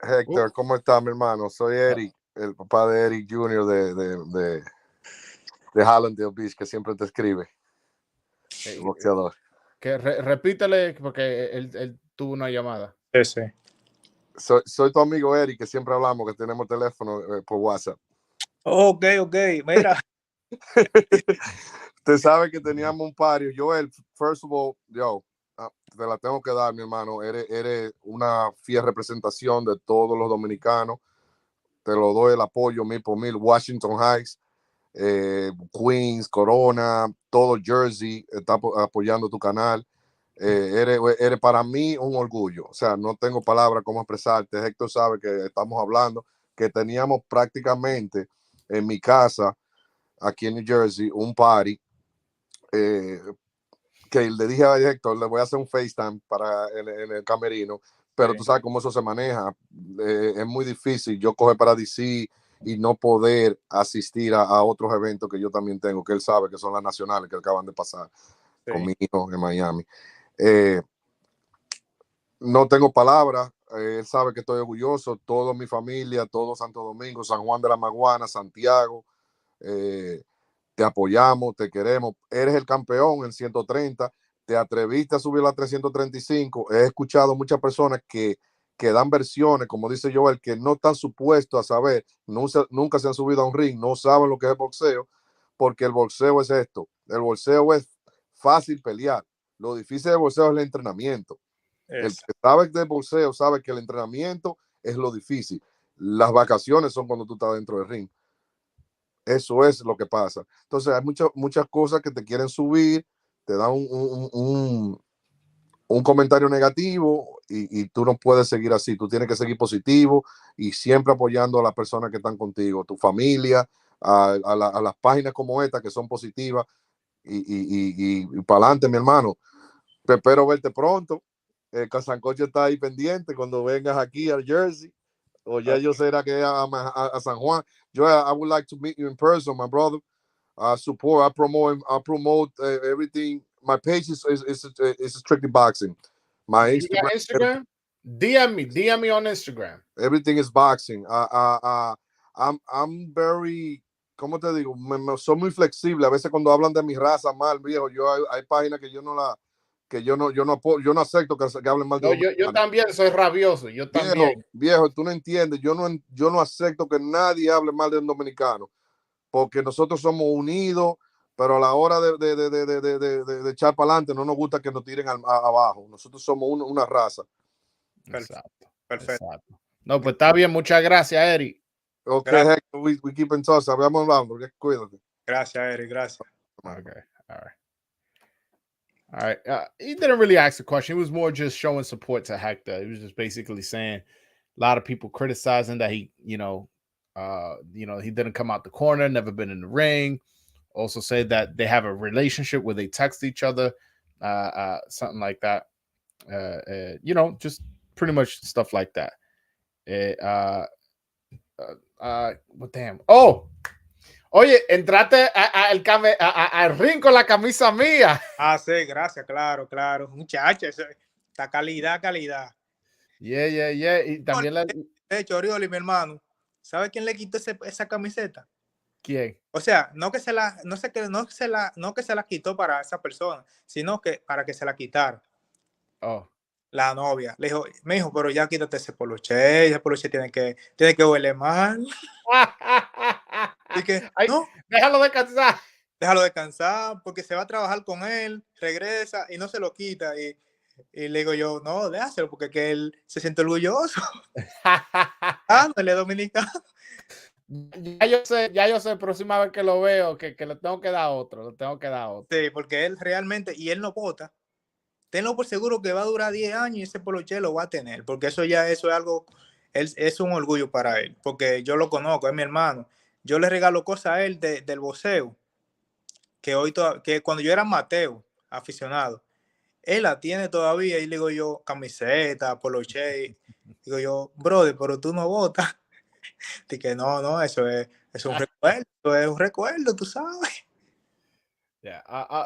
Hector, ¿cómo está, mi hermano? Soy Eric, el papá de Eric Jr. de Hallandale Beach, que siempre te escribe. El boxeador. Que repítele, porque él tuvo una llamada. Sí. Soy tu amigo Eric, que siempre hablamos, que tenemos teléfono por WhatsApp. Ok, mira. Usted sabe que teníamos un pario. Joel, first of all, te la tengo que dar, mi hermano. Eres una fiel representación de todos los dominicanos. Te lo doy el apoyo 1000%. Washington Heights, Queens, Corona, todo Jersey está apoyando tu canal. Eres para mí un orgullo. O sea, no tengo palabras cómo expresarte. Héctor sabe que estamos hablando, que teníamos prácticamente en mi casa, aquí en New Jersey, un party. Que le dije a Héctor, le voy a hacer un FaceTime para en el camerino, pero tú sabes cómo eso se maneja. Es muy difícil yo coger para DC y no poder asistir a otros eventos que yo también tengo, que él sabe que son las nacionales que acaban de pasar conmigo en Miami. No tengo palabras. Él sabe que estoy orgulloso. Toda mi familia, todo Santo Domingo, San Juan de la Maguana, Santiago. Te apoyamos, te queremos. Eres el campeón en 130. Te atreviste a subir a 335. He escuchado muchas personas que dan versiones, como dice Joel, que no están supuestos a saber, nunca se han subido a un ring, no saben lo que es el boxeo, porque el boxeo es esto. El boxeo es fácil pelear. Lo difícil del boxeo es el entrenamiento. El que sabe del boxeo sabe que el entrenamiento es lo difícil. Las vacaciones son cuando tú estás dentro del ring. Eso es lo que pasa. Entonces hay muchas cosas que te quieren subir, te dan un comentario negativo y tú no puedes seguir así. Tú tienes que seguir positivo y siempre apoyando a las personas que están contigo, tu familia, a las páginas como esta que son positivas y para adelante, mi hermano. Espero verte pronto. Casancoche está ahí pendiente cuando vengas aquí al Jersey. O ya yo será que a San Juan. I would like to meet you in person, my brother. Support. I promote everything. My page is strictly boxing. My Instagram. DM me on Instagram. Everything is boxing. I'm very, ¿cómo te digo? Soy muy flexible. A veces cuando hablan de mi raza mal, viejo, hay páginas que yo no acepto que hablen mal de yo también soy rabioso. Yo también. Viejo, tú no entiendes. Yo no acepto que nadie hable mal de un dominicano, porque nosotros somos unidos, pero a la hora de echar para adelante no nos gusta que nos tiren abajo. Nosotros somos una raza. Perfecto. No, pues está bien. Muchas gracias, Eric. Ok, Hector, we keep in touch. Habíamos hablando. Cuídate. Gracias, Eric. Gracias. Okay. All right. He didn't really ask the question. He was more just showing support to Hector. He was just basically saying a lot of people criticizing that he didn't come out the corner, never been in the ring. Also said that they have a relationship where they text each other, something like that. Just pretty much stuff like that. Damn. Oh, Oye, entraste al ring con la camisa mía. Ah, sí, gracias, claro, claro. Muchacho, esta calidad, calidad. Yeah, yeah, yeah. Y también la... De hecho, Orioli, mi hermano, ¿sabe quién le quitó esa camiseta? ¿Quién? O sea, no que se la, no sé que, no que se la quitó para esa persona, sino que para que se la quitara. Oh. La novia le dijo, me dijo, pero ya quítate ese poloche tiene que oler mal. Y que, Ay, no, déjalo descansar. déjalo descansar, porque se va a trabajar con él, regresa y no se lo quita. Y le digo yo, no, déjaselo, porque que él se siente orgulloso. Ándale, dominicano. Ya yo sé, próxima vez que lo veo, que le tengo que dar otro, le tengo que dar otro. Sí, porque él realmente, y él no vota. Tenlo por seguro que va a durar 10 años y ese poloche lo va a tener, porque eso es algo, es un orgullo para él, porque yo lo conozco, es mi hermano. Yo le regalo cosas a él del boxeo, que cuando yo era Mateo, aficionado, él la tiene todavía y le digo yo, camiseta, poloche, digo yo, brother, pero tú no votas. Y que no, es un recuerdo, es un recuerdo, tú sabes. Yeah.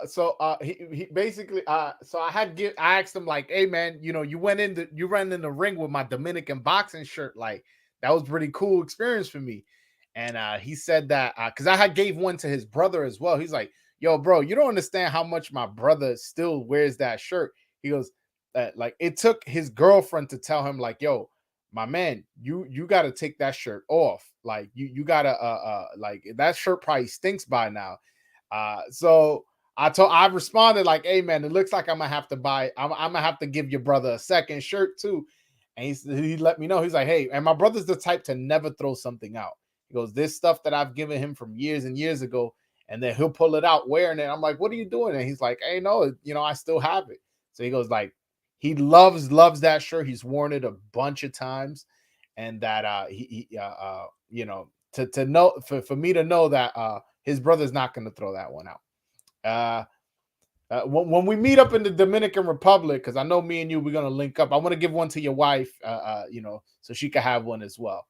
So he basically so I asked him like, hey man, you know, you ran in the ring with my Dominican boxing shirt. Like that was pretty cool experience for me. And he said that because I had gave one to his brother as well. He's like, yo, bro, you don't understand how much my brother still wears that shirt. He goes, like it took his girlfriend to tell him, like, yo, my man, you gotta take that shirt off. Like you gotta like that shirt probably stinks by now. So I responded like, hey man, it looks like I'm gonna have to give your brother a second shirt too. And he let me know. He's like, hey, and my brother's the type to never throw something out. He goes, this stuff that I've given him from years and years ago, and then he'll pull it out wearing it. I'm like, what are you doing? And he's like, hey, no, you know, I still have it. So he goes, like, he loves that shirt. He's worn it a bunch of times, and that you know, to know for me to know that his brother's not going to throw that one out. When we meet up in the Dominican Republic, because I know me and you, we're going to link up. I want to give one to your wife, you know, so she can have one as well.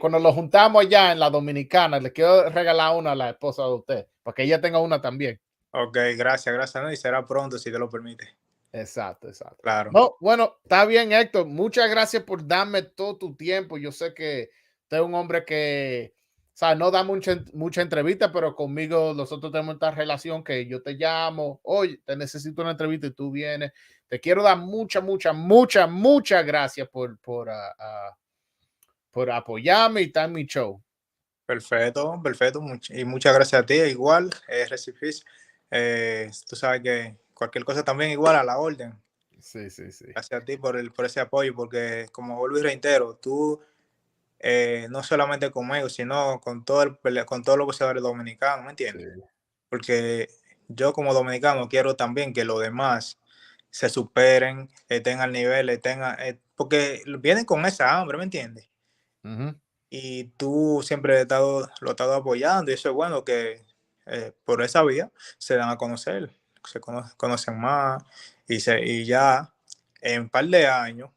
Cuando lo juntamos allá en la Dominicana, le quiero regalar una a la esposa de usted, para que ella tenga una también. Ok, gracias, ¿no? Y será pronto, si te lo permite. Exacto. Claro. No, bueno, está bien, Héctor. Muchas gracias por darme todo tu tiempo. Yo sé que usted es un hombre que, o sea, no da mucha entrevista, pero conmigo nosotros tenemos esta relación que yo te llamo, oye, te necesito una entrevista y tú vienes. Te quiero dar muchas gracias por apoyarme y estar en mi show. Perfecto. Y muchas gracias a ti. Igual, Recipis. Tú sabes que cualquier cosa también igual a la orden. Sí. Gracias a ti por ese apoyo, porque como vuelvo y reitero, tú no solamente conmigo, sino con todos los boxeadores dominicanos, ¿me entiendes? Sí. Porque yo como dominicano quiero también que los demás se superen, estén al nivel, porque vienen con esa hambre, ¿me entiendes? Uh-huh. Y tú siempre lo has estado apoyando y eso es bueno que por esa vía se dan a conocer, conocen más y ya en un par de años,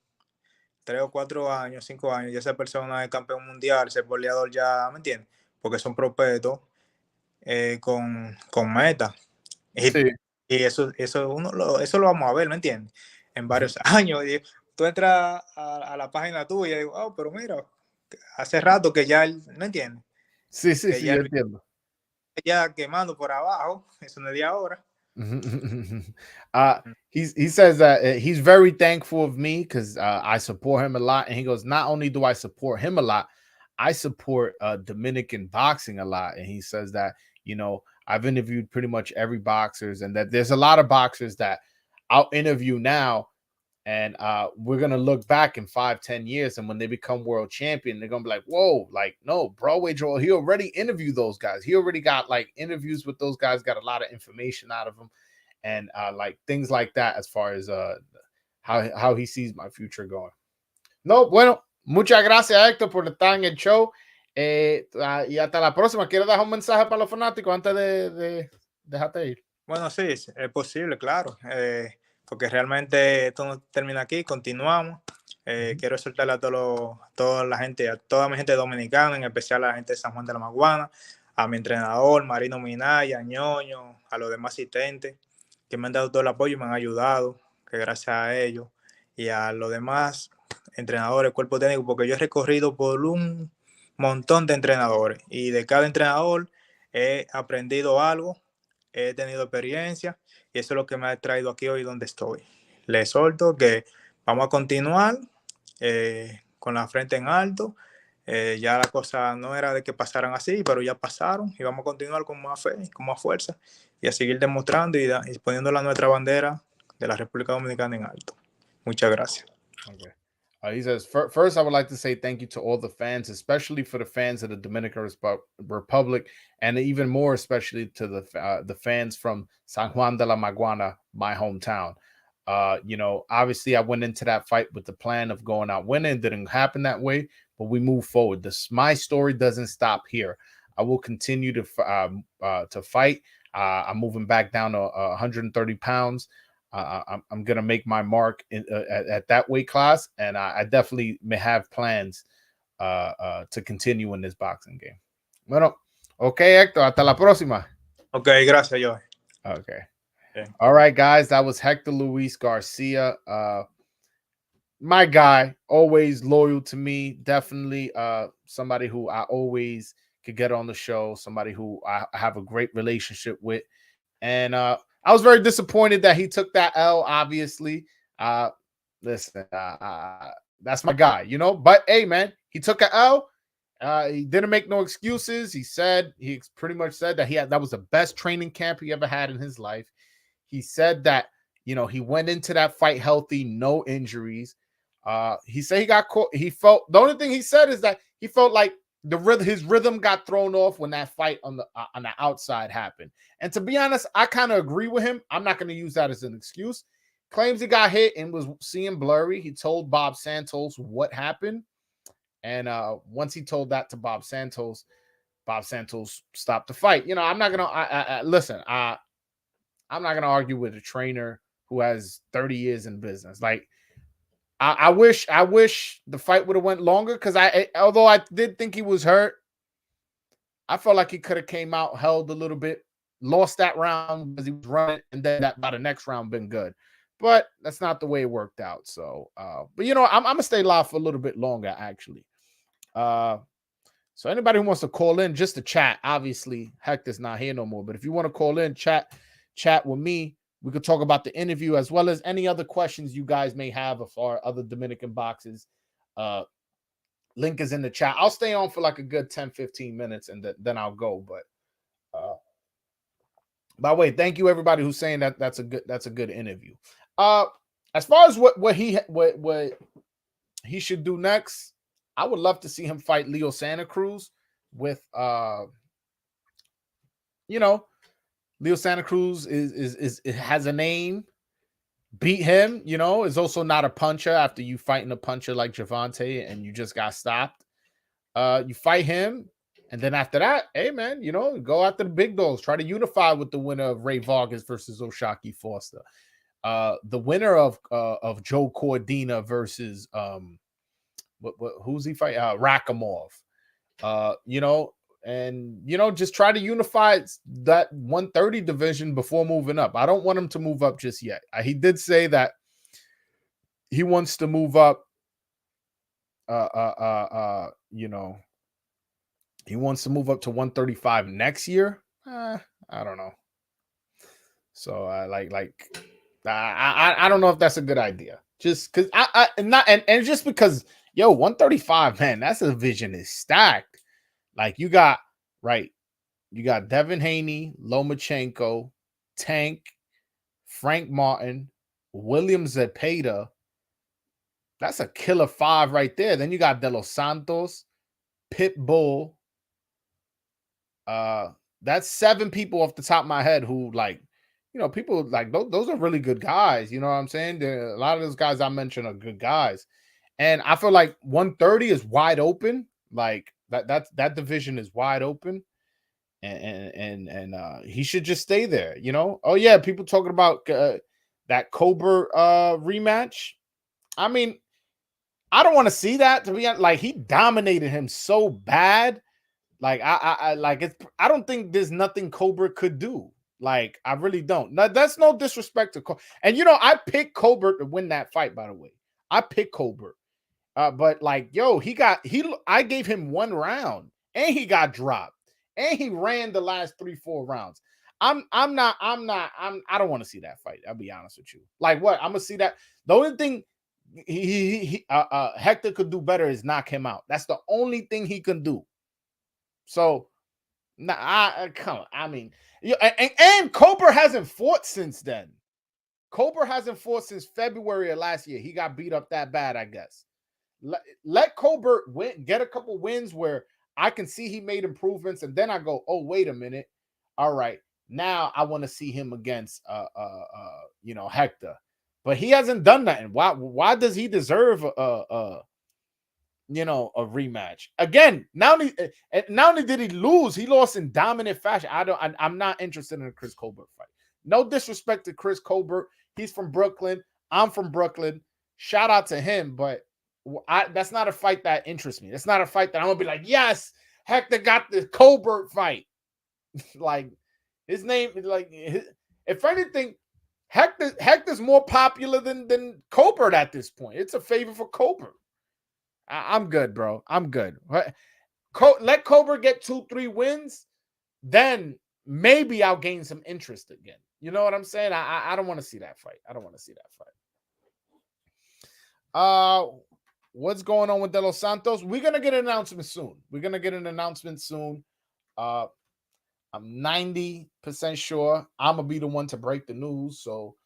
3 o 4 años, 5 años, ya esa persona es campeón mundial, ese boleador ya, ¿me entiendes? Porque son prospectos con meta. Sí. Y eso eso lo vamos a ver, ¿me entiendes? En varios años. Y tú entras a la página tuya y digo, oh, pero mira, hace rato que ya él, ¿no entiendes? Sí, Que ya yo él entiendo. ya quemando por abajo, eso no es de ahora. He says that he's very thankful of me because I support him a lot, and he goes, not only do I support him a lot, I support Dominican boxing a lot, and he says that, you know, I've interviewed pretty much every boxers, and that there's a lot of boxers that I'll interview now, and we're gonna look back in 5-10 years, and when they become world champion, they're gonna be like, whoa, like, no, Broadway Joel, he already interviewed those guys. He already got like interviews with those guys, got a lot of information out of them, and like things like that as far as how he sees my future going. No, bueno, muchas gracias, Héctor, por estar en el show. Y hasta la próxima. ¿Quieres dar un mensaje para los fanáticos antes de dejarte ir? Bueno, sí, es posible, claro. Porque realmente esto no termina aquí, continuamos. Quiero soltarle a toda la gente, a toda mi gente dominicana, en especial a la gente de San Juan de la Maguana, a mi entrenador, Marino Minaya, a Ñoño, a los demás asistentes, que me han dado todo el apoyo y me han ayudado, que gracias a ellos, y a los demás entrenadores, cuerpo técnico, porque yo he recorrido por un montón de entrenadores y de cada entrenador he aprendido algo, he tenido experiencia y eso es lo que me ha traído aquí hoy donde estoy. Les solto que vamos a continuar con la frente en alto. Ya la cosa no era de que pasaran así, pero ya pasaron y vamos a continuar con más fe, con más fuerza y a seguir demostrando y poniendo la nuestra bandera de la República Dominicana en alto. Muchas gracias. Okay. He says, first, I would like to say thank you to all the fans, especially for the fans of the Dominican Republic, and even more especially to the fans from San Juan de la Maguana, my hometown. You know, obviously, I went into that fight with the plan of going out winning. It didn't happen that way, but we move forward. My story doesn't stop here. I will continue to fight. I'm moving back down to 130 pounds. I'm going to make my mark at that weight class, and I definitely may have plans to continue in this boxing game. Bueno, okay, Hector, hasta la próxima. Okay, gracias, Joey. Okay. All right, guys, that was Hector Luis Garcia. My guy, always loyal to me, definitely somebody who I always could get on the show, somebody who I have a great relationship with. And I was very disappointed that he took that L, obviously. Listen, that's my guy, you know. But, hey, man, he took an L. He didn't make no excuses. He pretty much said that that was the best training camp he ever had in his life. He said that, you know, he went into that fight healthy, no injuries. He said he got caught. The only thing he said is that he felt like his rhythm got thrown off when that fight on the outside happened. And to be honest, I kind of agree with him. I'm not going to use that as an excuse. Claims he got hit and was seeing blurry. He told Bob Santos what happened. And once he told that to Bob Santos stopped the fight. You know, I'm not going to listen. I'm not going to argue with a trainer who has 30 years in business. Like, I wish the fight would have went longer because although I did think he was hurt, I felt like he could have came out, held a little bit, lost that round because he was running, and then by the next round been good. But that's not the way it worked out. So, but you know, I'm gonna stay live for a little bit longer actually. So anybody who wants to call in just to chat, obviously Hector's not here no more. But if you want to call in, chat with me. We could talk about the interview as well as any other questions you guys may have of our other Dominican boxes. Link is in the chat. I'll stay on for like a good 10-15 minutes and then I'll go. But by the way, thank you everybody who's saying that's a good interview. As far as what he should do next, I would love to see him fight Leo Santa Cruz with you know, Leo Santa Cruz has a name. Beat him, you know, is also not a puncher after you fighting a puncher like Javante and you just got stopped. You fight him, and then after that, hey man, you know, go after the big dogs. Try to unify with the winner of Ray Vargas versus Oshaki Foster. The winner of Joe Cordina versus who's he fighting? Rakhimov. You know. And, you know, just try to unify that 130 division before moving up. I don't want him to move up just yet. He did say that he wants to move up. You know, he wants to move up to 135 next year. I don't know. So I don't know if that's a good idea. Just because and just because 135, man, that's a division is stacked. Like you got Devin Haney, Lomachenko, Tank, Frank Martin, William Zepeda. That's a killer 5 right there. Then you got De Los Santos, Pitbull. That's 7 people off the top of my head who, like, you know, people like those are really good guys. You know what I'm saying? A lot of those guys I mentioned are good guys. And I feel like 130 is wide open. Like that division is wide open. And he should just stay there, you know? Oh, yeah, people talking about that Cobra rematch. I mean, I don't want to see that, to be honest. Like, he dominated him so bad Like I like it's. I don't think there's nothing Colbert could do. Like I really don't. Now, that's no disrespect to Colbert. And I picked Colbert to win that fight. By the way, I picked Colbert. But like, yo, I gave him 1 round and he got dropped and he ran the last 3-4 rounds. I don't want to see that fight. I'll be honest with you. Like what? I'm gonna see that. The only thing Hector could do better is knock him out. That's the only thing he can do. So come on. I mean, and Colbert hasn't fought since then. Colbert hasn't fought since February of last year. He got beat up that bad, I guess. Let Colbert get a couple wins where I can see he made improvements, and then I go, oh, wait a minute. All right, now I want to see him against Hector. But he hasn't done that. And why does he deserve a rematch? Again, not only did he lose, he lost in dominant fashion. I'm not interested in a Chris Colbert fight. No disrespect to Chris Colbert. He's from Brooklyn. I'm from Brooklyn. Shout out to him, but that's not a fight that interests me. It's not a fight that I'm gonna be like, yes, Hector got the Colbert fight. Like his name, like if anything, Hector's more popular than Colbert at this point. It's a favor for Colbert. I'm good, bro. I'm good. Let Colbert get 2-3 wins, then maybe I'll gain some interest again. You know what I'm saying? I don't want to see that fight. I don't want to see that fight. What's going on with De Los Santos? We're gonna get an announcement soon. I'm 90% sure I'm gonna be the one to break the news. So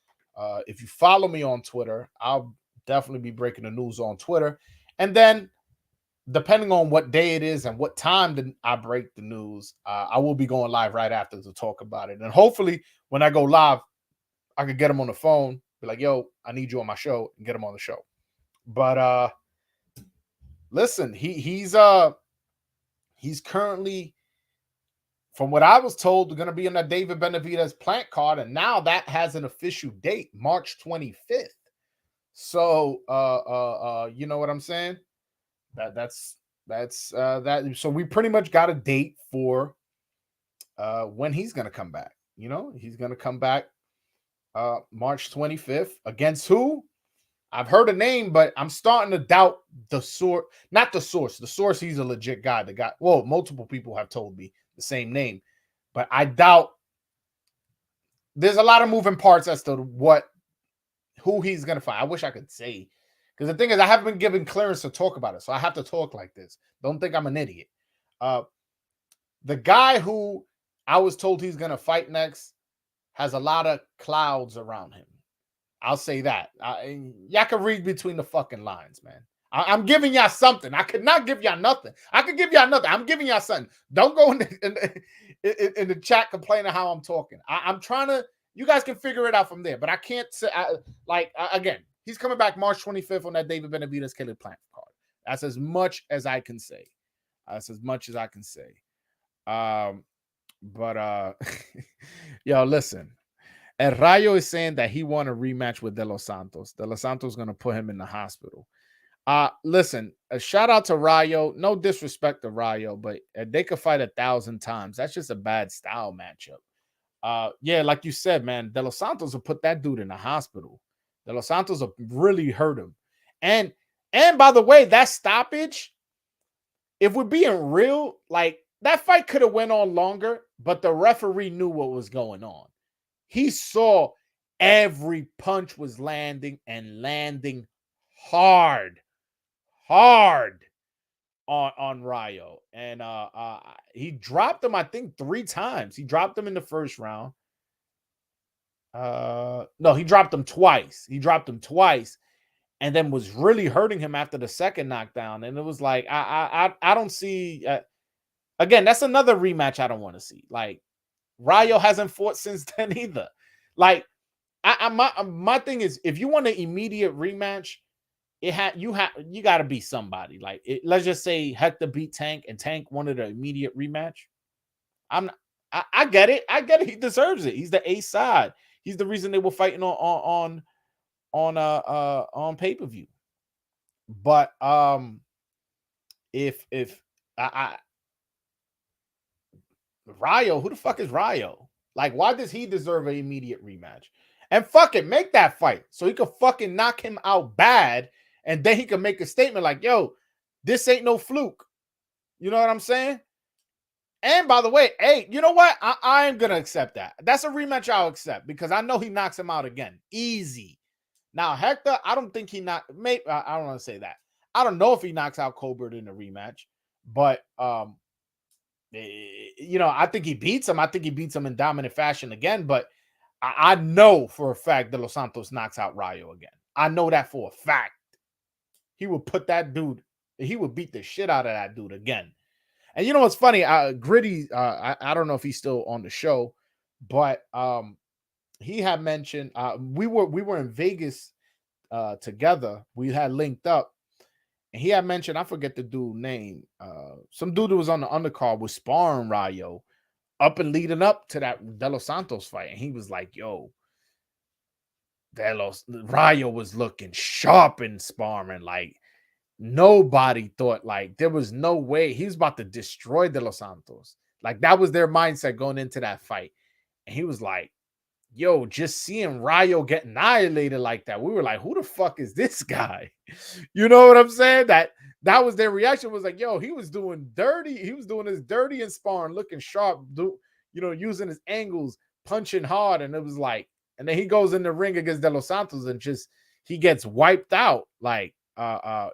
if you follow me on Twitter, I'll definitely be breaking the news on Twitter. And then depending on what day it is and what time I break the news, I will be going live right after to talk about it. And hopefully when I go live, I could get him on the phone, be like, yo, I need you on my show, and get him on the show. But listen, he's currently, from what I was told, going to be in that David Benavidez plant card, and now that has an official date, March 25th. So you know what I'm saying? That's that. So we pretty much got a date for when he's going to come back. He's going to come back March 25th against who? I've heard a name, but I'm starting to doubt the source. Not the source. The source, he's a legit guy. The guy, well, multiple people have told me the same name, but I doubt. There's a lot of moving parts as to who he's gonna fight. I wish I could say, because the thing is, I haven't been given clearance to talk about it, so I have to talk like this. Don't think I'm an idiot. The guy who I was told he's gonna fight next has a lot of clouds around him. I'll say that. Y'all can read between the fucking lines, man. I'm giving y'all something. I could not give y'all nothing. I could give y'all nothing. I'm giving y'all something. Don't go in the chat complaining how I'm talking. I'm trying to. You guys can figure it out from there. But I can't say again. He's coming back March 25th on that David Benavidez Caleb Plant card. That's as much as I can say. But yo, listen. And Rayo is saying that he won a rematch with De Los Santos. De Los Santos is going to put him in the hospital. Listen, a shout out to Rayo. No disrespect to Rayo, but they could fight 1,000 times. That's just a bad style matchup. Yeah, like you said, man, De Los Santos will put that dude in the hospital. De Los Santos will really hurt him. And by the way, that stoppage, if we're being real, like that fight could have went on longer, but the referee knew what was going on. He saw every punch was landing and landing hard on Rayo. And he dropped him, I think, 3 times. He dropped him in the first round. No, he dropped him twice. And then was really hurting him after the second knockdown. And it was like, I don't see. Again, that's another rematch I don't want to see. Like, Rayo hasn't fought since then either. Like, my thing is, if you want an immediate rematch, you got to be somebody. Like, let's just say Hector beat Tank, and Tank wanted an immediate rematch. I get it. He deserves it. He's the ace side. He's the reason they were fighting on pay-per-view. But if Rayo, who the fuck is Rayo? Like, why does he deserve an immediate rematch? And fuck it, make that fight so he could fucking knock him out bad, and then he can make a statement like, yo, this ain't no fluke. You know what I'm saying? And by the way, hey, you know what? I am gonna accept that. That's a rematch I'll accept because I know he knocks him out again. Easy. Now, Hector, I don't think he I don't want to say that. I don't know if he knocks out Colbert in the rematch, but I think he beats him. I think he beats him in dominant fashion again, but I know for a fact that Los Santos knocks out Rayo again. I know that for a fact. He will put that dude, he would beat the shit out of that dude again. And you know what's funny? Gritty, I don't know if he's still on the show, but he had mentioned we were in Vegas together. We had linked up, and he had mentioned, I forget the dude's name. Some dude who was on the undercard was sparring Rayo up and leading up to that De Los Santos fight. And he was like, yo, Rayo was looking sharp in sparring. Like, nobody thought, like, there was no way he was about to destroy De Los Santos. Like, that was their mindset going into that fight. And he was like, yo, just seeing Rayo get annihilated like that, we were like, who the fuck is this guy? You know what I'm saying? That was their reaction, was like, yo, he was doing dirty. He was doing his dirty and sparring, looking sharp, using his angles, punching hard. And it was like, and then he goes in the ring against De Los Santos and just, he gets wiped out. Like,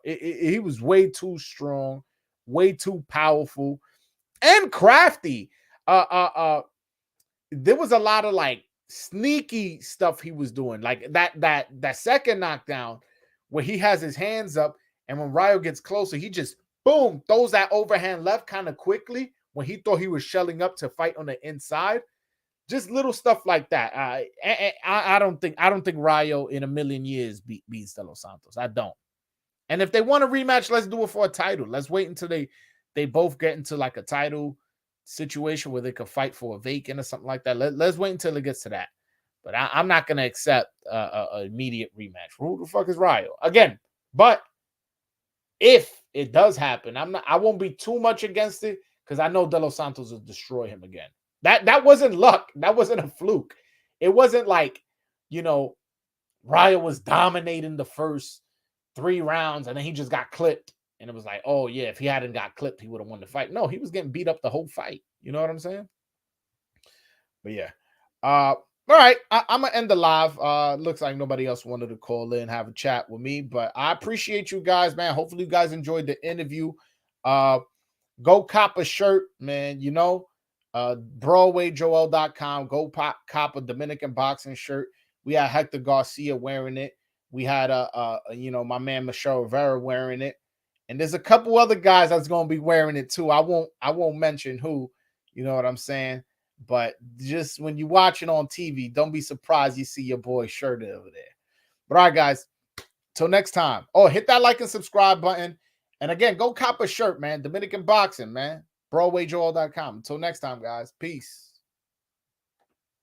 he was way too strong, way too powerful and crafty. There was a lot of like sneaky stuff he was doing, like that second knockdown where he has his hands up, and when Rayo gets closer, he just boom throws that overhand left kind of quickly when he thought he was shelling up to fight on the inside. Just little stuff like that. I don't think Rayo in a million years beats De Los Santos. I don't. And if they want a rematch, let's do it for a title. Let's wait until they both get into like a title situation where they could fight for a vacant or something like that. Let's wait until it gets to that. But I'm not going to accept an immediate rematch. Who the fuck is Rayo? Again, but if it does happen, I won't be too much against it because I know De Los Santos will destroy him again. That wasn't luck. That wasn't a fluke. It wasn't like, Rayo was dominating the first 3 rounds and then he just got clipped. And it was like, oh, yeah, if he hadn't got clipped, he would have won the fight. No, he was getting beat up the whole fight. You know what I'm saying? But yeah. All right. I'm going to end the live. Looks like nobody else wanted to call in, have a chat with me. But I appreciate you guys, man. Hopefully you guys enjoyed the interview. Go cop a shirt, man. BroadwayJoel.com. Go cop a Dominican boxing shirt. We had Hector Garcia wearing it. We had my man Michelle Rivera wearing it. And there's a couple other guys that's going to be wearing it too. I won't mention who, you know what I'm saying? But just when you watch it on TV, don't be surprised you see your boy's shirt over there. But all right, guys, till next time. Oh, hit that like and subscribe button. And again, go cop a shirt, man. Dominican boxing, man. BroadwayJoel.com. Until next time, guys. Peace.